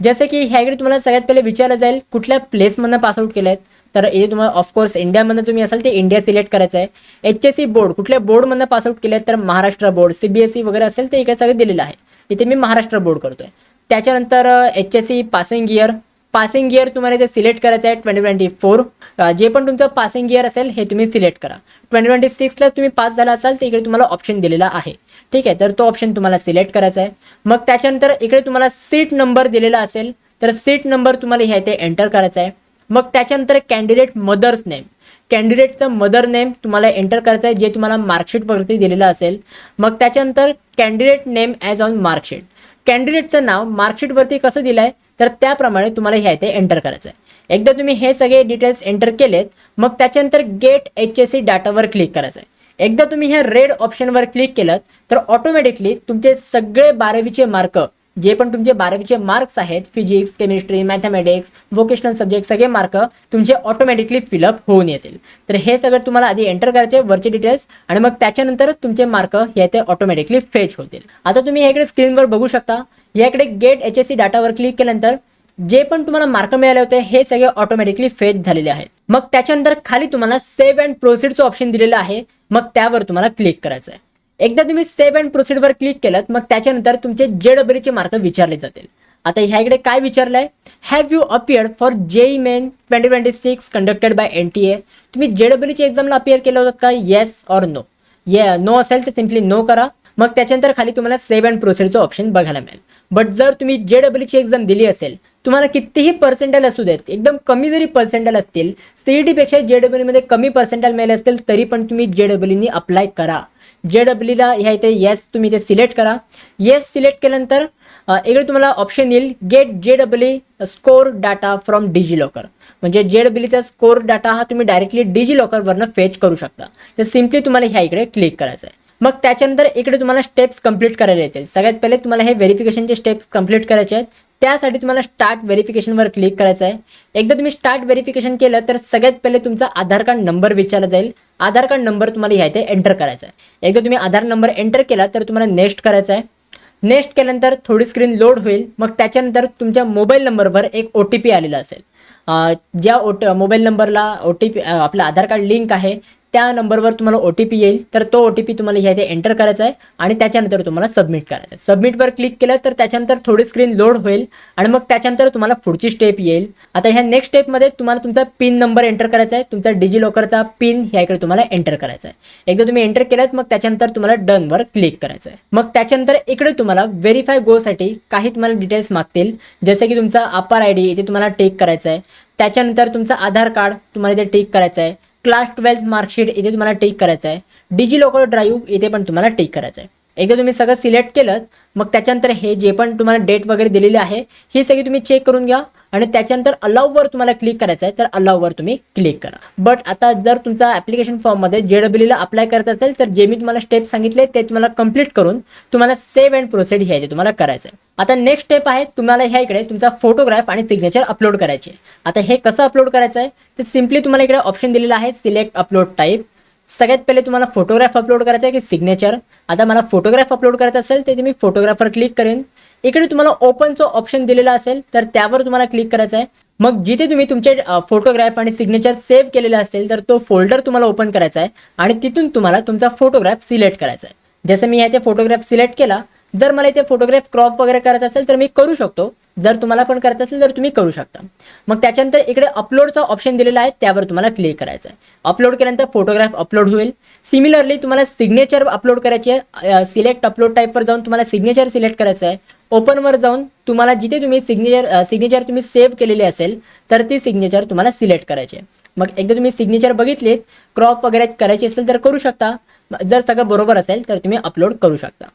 जसे की ह्या इकडे तुम्हाला सगळ्यात पहिले विचारलं जाईल कुठल्या प्लेसमधनं पासआउट केलं आहे, तर इथे तुम्हाला ऑफकोर्स इंडियामधनं तुम्ही असाल ते इंडिया सिलेक्ट करायचं आहे. HSC बोर्ड कुठल्या बोर्डमधनं पासआउट केलं आहे तर महाराष्ट्र बोर्ड, CBSE वगैरे असेल ते इकडे सगळं दिलेलं आहे. इथे मी महाराष्ट्र बोर्ड करतोय. त्याच्यानंतर HSC पासिंग इयर तुम्हाला इथे सिलेक्ट करायचं आहे 2024. जे पण तुमचं पासिंग इयर असेल हे तुम्ही सिलेक्ट करा. 2026ला तुम्ही पास झाला असाल तर इकडे तुम्हाला ऑप्शन दिलेला आहे. ठीक आहे, तर तो ऑप्शन तुम्हाला सिलेक्ट करायचा आहे. मग त्याच्यानंतर इकडे तुम्हाला सीट नंबर दिलेला असेल तर सीट नंबर तुम्हाला ह्या इथे एंटर करायचा आहे. मग त्याच्यानंतर कॅन्डिडेट मदर्स नेम, कॅन्डिडेटचं मदर नेम तुम्हाला एंटर करायचं आहे जे तुम्हाला मार्कशीटवरती दिलेलं असेल. मग त्याच्यानंतर candidate name as on marksheet, कॅन्डिडेटचं नाव मार्कशीटवरती कसं दिलं आहे तर त्याप्रमाणे तुम्हाला ह्या इथे एंटर करायचं आहे. एकदा तुम्ही हे सगळे डिटेल्स एंटर केलेत मग त्याच्यानंतर गेट HSC डाटावर क्लिक करायचं आहे. एकदा तुम्ही ह्या रेड ऑप्शनवर क्लिक केलं तर ऑटोमॅटिकली तुमचे सगळे 12वीचे मार्क, जे पण तुमचे 12वीचे मार्क्स आहेत, physics, chemistry, mathematics, vocational subject, सगळे मार्क तुमचे ऑटोमॅटिकली फिलअप होऊन येतील. तर हे सगळं तुम्हाला आधी एंटर करायचे वरचे डिटेल्स आणि मग त्याच्यानंतरच तुमचे मार्क हे ते ऑटोमॅटिकली फेच होतील. आता तुम्ही ह्याकडे स्क्रीनवर बघू शकता, याकडे गेट HSC डाटावर क्लिक केल्यानंतर जे पण तुम्हाला मार्क मिळाले होते हे सगळे ऑटोमॅटिकली फेच झालेले आहेत. मग त्याच्यानंतर खाली तुम्हाला सेव्ह अँड प्रोसीडचं ऑप्शन दिलेलं आहे, मग त्यावर तुम्हाला क्लिक करायचं आहे. एकदा तुम्ही सेव्ह अँड प्रोसीडवर क्लिक केलं मग त्याच्यानंतर तुमचे JEEचे मार्क विचारले जातील. आता ह्या इकडे काय विचारलंय, have you appeared for JEE Main 2026 conducted by NTA? तुम्ही JEE एक्झामला अपियर केलं होतं का, येस ऑर नो? नो असेल तर सिम्पली नो करा. मग त्याच्यानंतर खाली तुम्हाला सेव्ह अँड प्रोसेडचं ऑप्शन बघायला मिळेल. बट जर तुम्ही JEE एक्झाम दिली असेल, तुम्हाला कितीही पर्सेंटाईल असू देत, एकदम कमी जरी पर्सेंटाईल असतील, CET पेक्षा JEE कमी पर्सेंटाईल मिळाले असतील, तरी पण तुम्ही JEE अप्लाय करा. JEEला ह्या इथे येस तुम्ही इथे सिलेक्ट करा. येस सिलेक्ट केल्यानंतर इकडे तुम्हाला ऑप्शन येईल get JEE score data from DigiLocker. म्हणजे JEEचा स्कोर डाटा हा तुम्ही डायरेक्टली डिजिलॉकरवरनं फेच करू शकता. तर सिम्पली तुम्हाला ह्या इकडे क्लिक करायचं आहे. मग त्याच्यानंतर इकडे तुम्हाला स्टेप्स कंप्लीट करायला येतील. सगळ्यात पहिले तुम्हाला हे व्हेरिफिकेशनचे स्टेप्स कंप्लीट करायचे आहेत. त्यासाठी तुम्हाला स्टार्ट व्हेरिफिकेशनवर क्लिक करायचं आहे. एकदा तुम्ही स्टार्ट व्हेरिफिकेशन केलं तर सगळ्यात पहिले तुमचा आधार कार्ड नंबर विचारला जाईल. आधार कार्ड नंबर तुम्हाला ह्या इथे एंटर करायचा आहे. एकदा तुम्ही आधार नंबर एंटर केला तर तुम्हाला नेक्स्ट करायचं आहे. नेक्स्ट केल्यानंतर थोडी स्क्रीन लोड होईल. मग त्याच्यानंतर तुमच्या मोबाईल नंबरवर एक OTP आलेला असेल. ज्या मोबाईल नंबरला OTP आपलं आधार कार्ड लिंक आहे त्या नंबरवर तुम्हाला OTP येईल. तर तो OTP तुम्हाला ह्या इथे एंटर करायचा आहे आणि त्याच्यानंतर तुम्हाला सबमिट करायचं आहे. सबमिटवर क्लिक केलं तर त्याच्यानंतर थोडी स्क्रीन लोड होईल आणि मग त्याच्यानंतर तुम्हाला पुढची स्टेप येईल. आता ह्या नेक्स्ट स्टेपमध्ये तुम्हाला तुमचा पिन नंबर एंटर करायचा आहे. तुमचा डिजिलॉकरचा पिन ह्या इकडे तुम्हाला एंटर करायचा आहे. एकदा तुम्ही एंटर केलात मग त्याच्यानंतर तुम्हाला डनवर क्लिक करायचं आहे. मग त्याच्यानंतर इकडे तुम्हाला व्हेरीफाय गोसाठी काही तुम्हाला डिटेल्स मागतील, जसे की तुमचा अपार ID इथे तुम्हाला टिक करायचं आहे. त्याच्यानंतर तुमचं आधार कार्ड तुम्हाला इथे टिक करायचं आहे. क्लास 12 मार्कशीट इथे तुम्हाला टिक करायचं आहे. डिजिलॉकर ड्राईव्ह इथे पण तुम्हाला टिक करायचं आहे. एकदा तुम्ही सगळं सिलेक्ट केलं मग त्याच्यानंतर हे जे पण तुम्हाला डेट वगैरे दिलेली आहे ही सगळी तुम्ही चेक करून घ्या आणि त्याच्यानंतर अलाउवर तुम्हाला क्लिक करायचं आहे. तर अलाउवर तुम्ही क्लिक करा. बट आता जर तुमचा ॲप्लिकेशन फॉर्ममध्ये JEEला अप्लाय करत असेल तर जे मी तुम्हाला स्टेप सांगितले ते तुम्हाला कंप्लीट करून तुम्हाला सेव्ह अँड प्रोसेड ह्याचे तुम्हाला करायचं आहे. आता नेक्स्ट स्टेप आहे, तुम्हाला ह्या इकडे तुमचा फोटोग्राफ आणि सिग्नेचर अपलोड करायचे. आता हे कसं अपलोड करायचं आहे तर सिम्पली तुम्हाला इकडे ऑप्शन दिलेला आहे सिलेक्ट अपलोड टाईप. सगळ्यात पहिले तुम्हाला फोटोग्राफ अपलोड करायचा आहे की सिग्नेचर. आता मला फोटोग्राफ अपलोड करायचा असेल तर मी फोटोग्राफवर क्लिक करेन. इकडे तुम्हाला ओपनचं ऑप्शन दिलेला असेल तर त्यावर तुम्हाला क्लिक करायचं आहे. मग जिथे तुम्ही तुमचे फोटोग्राफ आणि सिग्नेचर सेव्ह केलेले असेल तर तो फोल्डर तुम्हाला ओपन करायचा आहे आणि तिथून तुम्हाला तुमचा फोटोग्राफ सिलेक्ट करायचा आहे. जसं मी इथे फोटोग्राफ सिलेक्ट केला. जर मला इथे फोटोग्राफ क्रॉप वगैरे करायचा असेल तर मी करू शकतो. जर तुम्हाला पण करायचं असेल तर तुम्ही करू शकता. मग त्याच्यानंतर इकडे अपलोडचा ऑप्शन दिलेला आहे त्यावर तुम्हाला क्लिक करायचं आहे. अपलोड केल्यानंतर फोटोग्राफ अपलोड होईल. सिमिलरली तुम्हाला सिग्नेचर अपलोड करायचे आहे. सिलेक्ट अपलोड टाईपवर जाऊन तुम्हाला सिग्नेचर सिलेक्ट करायचं आहे. ओपनवर जाऊन तुम्हाला जिथे तुम्ही सिग्नेचर तुम्ही सेव्ह केलेली असेल तर ती सिग्नेचर तुम्हाला सिलेक्ट करायची आहे. मग एकदा तुम्ही सिग्नेचर बघितलीत, क्रॉप वगैरे करायची असेल तर करू शकता. जर सगळं बरोबर असेल तर तुम्ही अपलोड करू शकता.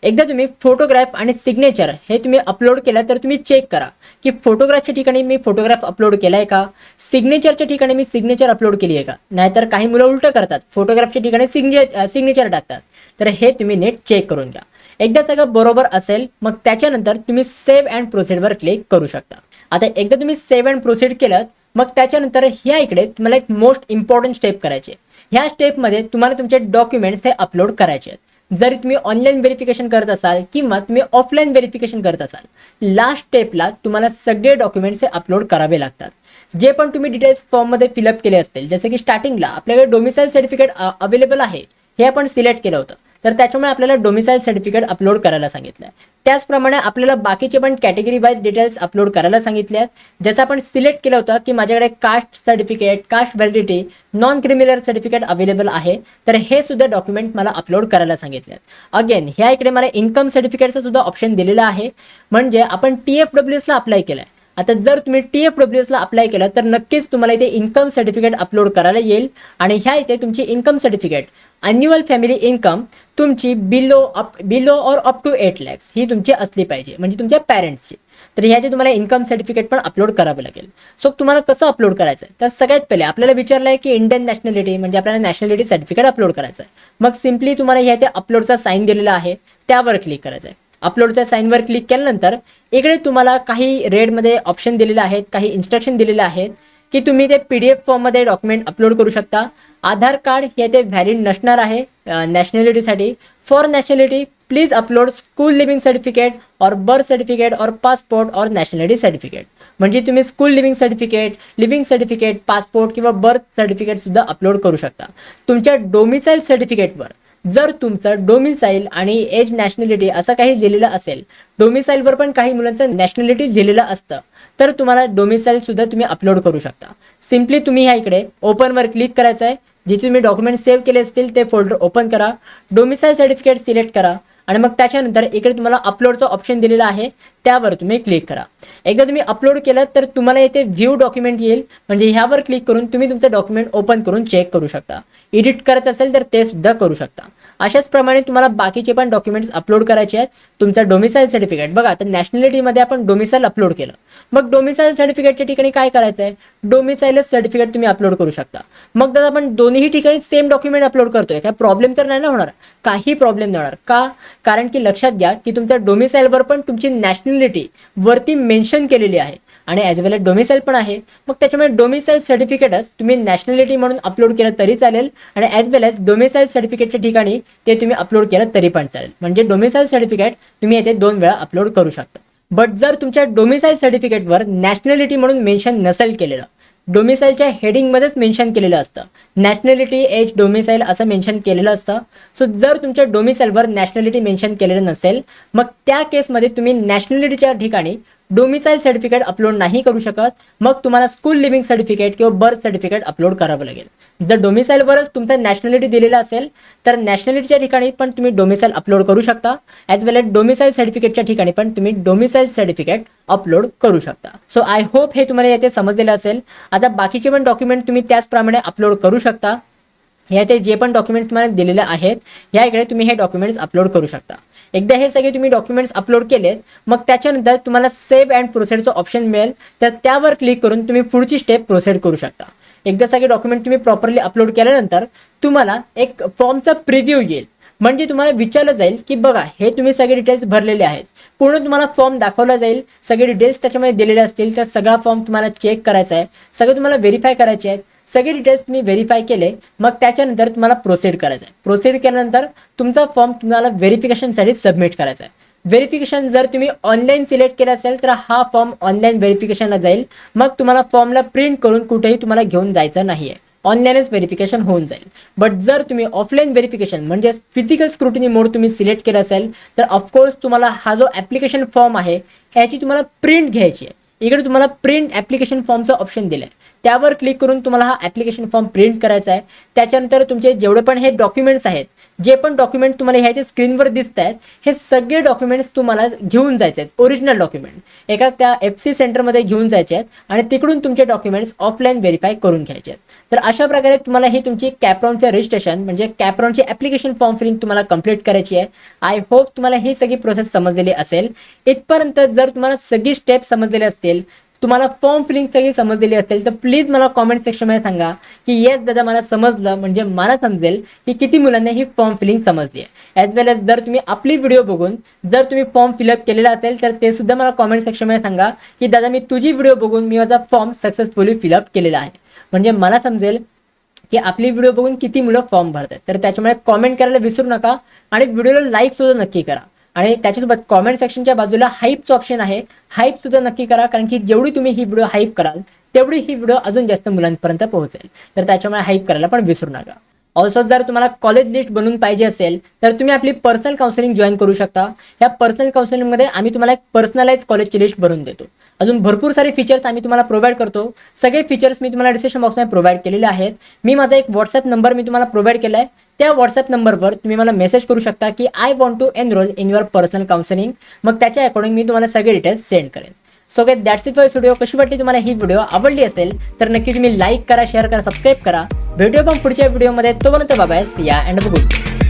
एकदा तुम्ही फोटोग्राफ आणि सिग्नेचर हे तुम्ही अपलोड केलं तर तुम्ही चेक करा की फोटोग्राफच्या ठिकाणी मी फोटोग्राफ अपलोड केला आहे का, सिग्नेचरच्या ठिकाणी मी सिग्नेचर अपलोड केली आहे का. नाहीतर काही मुलं उलटं करतात, फोटोग्राफच्या ठिकाणी सिग्नेचर टाकतात. तर हे तुम्ही नीट चेक करून घ्या. एकदा सगळं बरोबर असेल मग त्याच्यानंतर तुम्ही सेव्ह अँड प्रोसीडवर क्लिक करू शकता. आता एकदा तुम्ही सेव्ह अँड प्रोसीड केलं मग त्याच्यानंतर ह्या इकडे तुम्हाला एक मोस्ट इम्पॉर्टंट स्टेप करायचे. ह्या स्टेपमध्ये तुम्हाला तुमचे डॉक्युमेंट्स हे अपलोड करायचे आहेत. जरी तुम्ही ऑनलाईन व्हेरिफिकेशन करत असाल किंवा तुम्ही ऑफलाईन व्हेरिफिकेशन करत असाल, लास्ट स्टेपला तुम्हाला सगळे डॉक्युमेंट्स हे अपलोड करावे लागतात. जे पण तुम्ही डिटेल्स फॉर्ममध्ये फिलअप केले असतील, जसे की स्टार्टिंगला आपल्याकडे डोमिसाईल सर्टिफिकेट अवेलेबल आहे हे आपण सिलेक्ट केलं होतं, तर त्याच्यामुळे आपल्याला डोमिसाईल सर्टिफिकेट अपलोड करायला सांगितलं आहे. त्याचप्रमाणे आपल्याला बाकीचे पण कॅटेगरी वाईज डिटेल्स अपलोड करायला सांगितले आहेत. जसं आपण सिलेक्ट केलं होतं की माझ्याकडे caste certificate, caste validity, non criminal certificate available आहे, तर हे सुद्धा डॉक्युमेंट मला अपलोड करायला सांगितले आहेत. अगेन ह्या इकडे मला इन्कम सर्टिफिकेटचा सुद्धा ऑप्शन दिलेला आहे. म्हणजे आपण TFWSला अप्लाय केलं आहे. आता जर तुम्ही TFWSला अप्लाय केलं तर नक्कीच तुम्हाला इथे इन्कम सर्टिफिकेट अपलोड करायला येईल आणि ह्या इथे तुमची income certificate annual family income तुमची बिलो और अप टू 8 lakhs ही तुमची असली पाहिजे, म्हणजे तुमच्या पॅरेंट्सची. तर ह्याचे तुम्हाला इन्कम सर्टिफिकेट पण अपलोड करावं लागेल. सो तुम्हाला कसं अपलोड करायचं आहे तर सगळ्यात पहिले आपल्याला विचारलं आहे की इंडियन नॅशनॅलिटी, म्हणजे आपल्याला नॅशनॅलिटी सर्टिफिकेट अपलोड करायचं आहे. मग सिम्पली तुम्हाला ह्या इथे अपलोडचा साईन दिलेला आहे त्यावर क्लिक करायचं आहे. अपलोडच्या साईनवर क्लिक केल्यानंतर इकडे तुम्हाला काही रेडमध्ये ऑप्शन दिलेले आहेत, काही इन्स्ट्रक्शन दिलेले आहेत की तुम्ही ते PDF फॉर्ममध्ये डॉक्युमेंट अपलोड करू शकता. आधार कार्ड हे ते व्हॅलिड नसणार आहे नॅशनॅलिटीसाठी. For nationality please upload school leaving certificate और बर्थ सर्टिफिकेट और पासपोर्ट और नॅशनॅलिटी सर्टिफिकेट. म्हणजे तुम्ही स्कूल लिव्हिंग सर्टिफिकेट, पासपोर्ट किंवा बर्थ सर्टिफिकेट सुद्धा अपलोड करू शकता. तुमच्या डोमिसाईल सर्टिफिकेटवर जर तुमचं डोमिसाईल आणि एज नॅशनॅलिटी असं काही लिहिलेलं असेल, डोमिसाईलवर पण काही मुलांचं नॅशनॅलिटी लिहिलेलं असतं, तर तुम्हाला डोमिसाईल सुद्धा तुम्ही अपलोड करू शकता. सिम्पली तुम्ही ह्या इकडे ओपनवर क्लिक करायचं आहे. जिथे तुम्ही डॉक्युमेंट सेव्ह केले असतील ते फोल्डर ओपन करा, डोमिसाईल सर्टिफिकेट सिलेक्ट करा आणि मग त्याच्यानंतर इकडे तुम्हाला अपलोडचा ऑप्शन दिलेला आहे, त्यावर तुम्ही क्लिक करा. एकदा तुम्ही अपलोड केलं तर तुम्हाला इथे व्ह्यू डॉक्युमेंट येईल. म्हणजे ह्यावर क्लिक करून तुम्ही तुमचं डॉक्युमेंट ओपन करून चेक करू शकता. एडिट करायचं असेल तर ते सुद्धा करू शकता. अशाच प्रमाणे तुम्हाला बाकीचे पण डॉक्युमेंट्स अपलोड करायचे आहेत. तुमचं डोमिसाईल सर्टिफिकेट बघा, आता नॅशनॅलिटीमध्ये आपण डोमिसाईल अपलोड केलं, मग डोमिसाईल सर्टिफिकेटच्या ठिकाणी काय करायचं आहे, डोमिसाईलच सर्टिफिकेट तुम्ही अपलोड करू शकता. मग जर आपण दोन्ही ठिकाणी सेम डॉक्युमेंट अपलोड करतोय, काय प्रॉब्लेम तर नाही ना होणार, काही प्रॉब्लेम नाही होणार. का? कारण की लक्षात घ्या की तुमच्या डोमिसाईलवर पण तुमची नॅशनॅलिटी वरती मेन्शन केलेली आहे आणि ॲज वेल एज डोमिसाईल पण आहे. मग त्याच्यामुळे डोमिसाईल सर्टिफिकेटच तुम्ही नॅशनॅलिटी म्हणून अपलोड केलं तरी चालेल आणि ॲज वेल एज डोमिसाईल सर्टिफिकेटच्या ठिकाणी ते तुम्ही अपलोड केलं तरी पण चालेल. म्हणजे डोमिसाईल सर्टिफिकेट तुम्ही येथे 2 वेळा अपलोड करू शकता. बट जर तुमच्या डोमिसाईल सर्टिफिकेटवर नॅशनॅलिटी म्हणून मेन्शन नसेल केलेलं, डोमिसाईलच्या हेडिंगमध्येच मेन्शन केलेलं असतं, नॅशनॅलिटी एज डोमिसाईल असं मेन्शन केलेलं असतं. सो जर तुमच्या डोमिसाईलवर नॅशनॅलिटी मेन्शन केलेलं नसेल, मग त्या केसमध्ये तुम्ही नॅशनॅलिटीच्या ठिकाणी डोमिसाईल सर्टिफिकेट अपलोड नाही करू शकत. मग तुम्हाला स्कूल लिव्हिंग सर्टिफिकेट किंवा बर्थ सर्टिफिकेट अपलोड करावं लागेल. जर डोमिसाईलवरच तुमचं नॅशनॅलिटी दिलेलं असेल तर नॅशनॅलिटीच्या ठिकाणी पण तुम्ही डोमिसाईल अपलोड करू शकता. ॲज वेल एज डोमिसाईल सर्टिफिकेटच्या ठिकाणी पण तुम्ही डोमिसाईल सर्टिफिकेट अपलोड करू शकता. सो आय होप हे तुम्हाला येथे समजलेलं असेल. आता बाकीचे पण डॉक्युमेंट तुम्ही त्याचप्रमाणे अपलोड करू शकता. ह्या ते जे पण डॉक्युमेंट्स तुम्हाला दिलेले आहेत, ह्या इकडे तुम्ही हे डॉक्युमेंट्स अपलोड करू शकता. एकदा हे सगळे तुम्ही डॉक्युमेंट्स अपलोड केलेत, मग त्याच्यानंतर तुम्हाला सेव्ह अँड प्रोसेडचं ऑप्शन मिळेल, तर त्यावर क्लिक करून तुम्ही पुढची स्टेप प्रोसेड करू शकता. एकदा सगळे डॉक्युमेंट तुम्ही प्रॉपरली अपलोड केल्यानंतर तुम्हाला एक फॉर्मचा प्रिव्ह्यू येईल. म्हणजे तुम्हाला विचारलं जाईल की बघा हे तुम्ही सगळे डिटेल्स भरलेले आहेत, पूर्ण तुम्हाला फॉर्म दाखवला जाईल, सगळे डिटेल्स त्याच्यामध्ये दिलेले असतील, तर सगळा फॉर्म तुम्हाला चेक करायचा आहे, सगळं तुम्हाला व्हेरीफाय करायचे आहेत. सगळे डिटेल्स तुम्ही व्हेरीफाय केले, मग त्याच्यानंतर तुम्हाला प्रोसीड करायचं आहे. प्रोसीड केल्यानंतर तुमचा फॉर्म तुम्हाला व्हेरिफिकेशनसाठी सबमिट करायचा आहे. व्हेरिफिकेशन जर तुम्ही ऑनलाईन सिलेक्ट केलं असेल तर हा फॉर्म ऑनलाईन व्हेरिफिकेशनला जाईल. मग तुम्हाला फॉर्मला प्रिंट करून कुठेही तुम्हाला घेऊन जायचं नाही आहे, ऑनलाईनच व्हेरिफिकेशन होऊन जाईल. बट जर तुम्ही ऑफलाईन व्हेरिफिकेशन म्हणजे फिजिकल स्क्रुटिनी मोड तुम्ही सिलेक्ट केलं असेल तर ऑफकोर्स तुम्हाला हा जो ॲप्लिकेशन फॉर्म आहे ह्याची तुम्हाला प्रिंट घ्यायची आहे. इकडे तुम्हाला प्रिंट ॲप्लिकेशन फॉर्मचं ऑप्शन दिलं आहे, त्यावर क्लिक करून तुम्हाला हा ॲप्लिकेशन फॉर्म प्रिंट करायचा आहे. त्याच्यानंतर तुमचे जेवढे पण हे डॉक्युमेंट्स आहेत, जे पण डॉक्युमेंट तुम्हाला ह्याच्या स्क्रीनवर दिसत आहेत, हे सगळे डॉक्युमेंट्स तुम्हाला घेऊन जायचे आहेत. ओरिजिनल डॉक्युमेंट एका त्या FC सेंटरमध्ये घेऊन जायचे आहेत आणि तिकडून तुमचे डॉक्युमेंट्स ऑफलाईन व्हेरीफाय करून घ्यायचे आहेत. तर अशा प्रकारे तुम्हाला ही तुमची कॅप्रॉनचं रजिस्ट्रेशन म्हणजे कॅप्रॉनची ॲप्लिकेशन फॉर्म फिलिंग तुम्हाला कंप्लीट करायची आहे. आय होप तुम्हाला ही सगळी प्रोसेस समजलेली असेल. इथपर्यंत जर तुम्हाला सगळी स्टेप समजलेले असतील, तुम्हाला फॉर्म फिलिंग सगळी समजलेली असेल, तर प्लीज मला कॉमेंट सेक्शनमध्ये सांगा की येस दादा मला समजलं, म्हणजे मला समजेल की किती मुलांना ही फॉर्म फिलिंग समजली आहे. ॲज वेल एज जर तुम्ही आपली व्हिडिओ बघून जर तुम्ही फॉर्म फिलअप केलेला असेल तर ते सुद्धा मला कॉमेंट सेक्शनमध्ये सांगा की दादा मी तुझी व्हिडिओ बघून मी माझा फॉर्म सक्सेसफुली फिलअप केलेला आहे. म्हणजे मला समजेल की आपली व्हिडिओ बघून किती मुलं फॉर्म भरतात. तर त्याच्यामुळे कॉमेंट करायला विसरू नका आणि व्हिडिओला लाईक सुद्धा नक्की करा. आणि त्याच्यासोबत कॉमेंट सेक्शनच्या बाजूला हाईपचं ऑप्शन आहे, हाईप सुद्धा नक्की करा, कारण की जेवढी तुम्ही ही व्हिडिओ हाईप कराल तेवढी ही व्हिडिओ अजून जास्त मुलांपर्यंत पोहोचेल. तर त्याच्यामुळे हाईप करायला पण विसरू नका. ऑल्सो जर तुम्हाला कॉलेज लिस्ट बनवून पाहिजे असेल तर तुम्ही आपली पर्सनल काउन्सिलिंग जॉईन करू शकता. ह्या पर्सनल काउन्सिलिंगमध्ये आम्ही तुम्हाला एक पर्सनलाइज कॉलेजची लिस्ट बनवून देतो. अजून भरपूर सारे फीचर्स आम्ही तुम्हाला प्रोव्हाइड करतो. सगळे फीचर्स मी तुम्हाला डिस्क्रिप्शन बॉक्समध्ये प्रोव्हाइड केलेले आहेत. मी माझा एक व्हॉट्सअप नंबर मी तुम्हाला प्रोव्हाइड केला आहे. त्या व्हॉट्सअप नंबरवर तुम्ही मला मेसेज करू शकता की I want to enrol in your personal counselling. मग त्याच्या अकॉर्डिंग मी तुम्हाला सगळे डिटेल्स सेंड करेन. So guys that's it for this video. कशी वाटली तुम्हाला ही व्हिडिओ? आवडली असेल तर नक्की तुम्ही लाईक करा, शेअर करा, सबस्क्राईब करा. भेटूया पण पुढच्या व्हिडिओमध्ये. तोपर्यंत बाय बाय, सी या अँड गुड.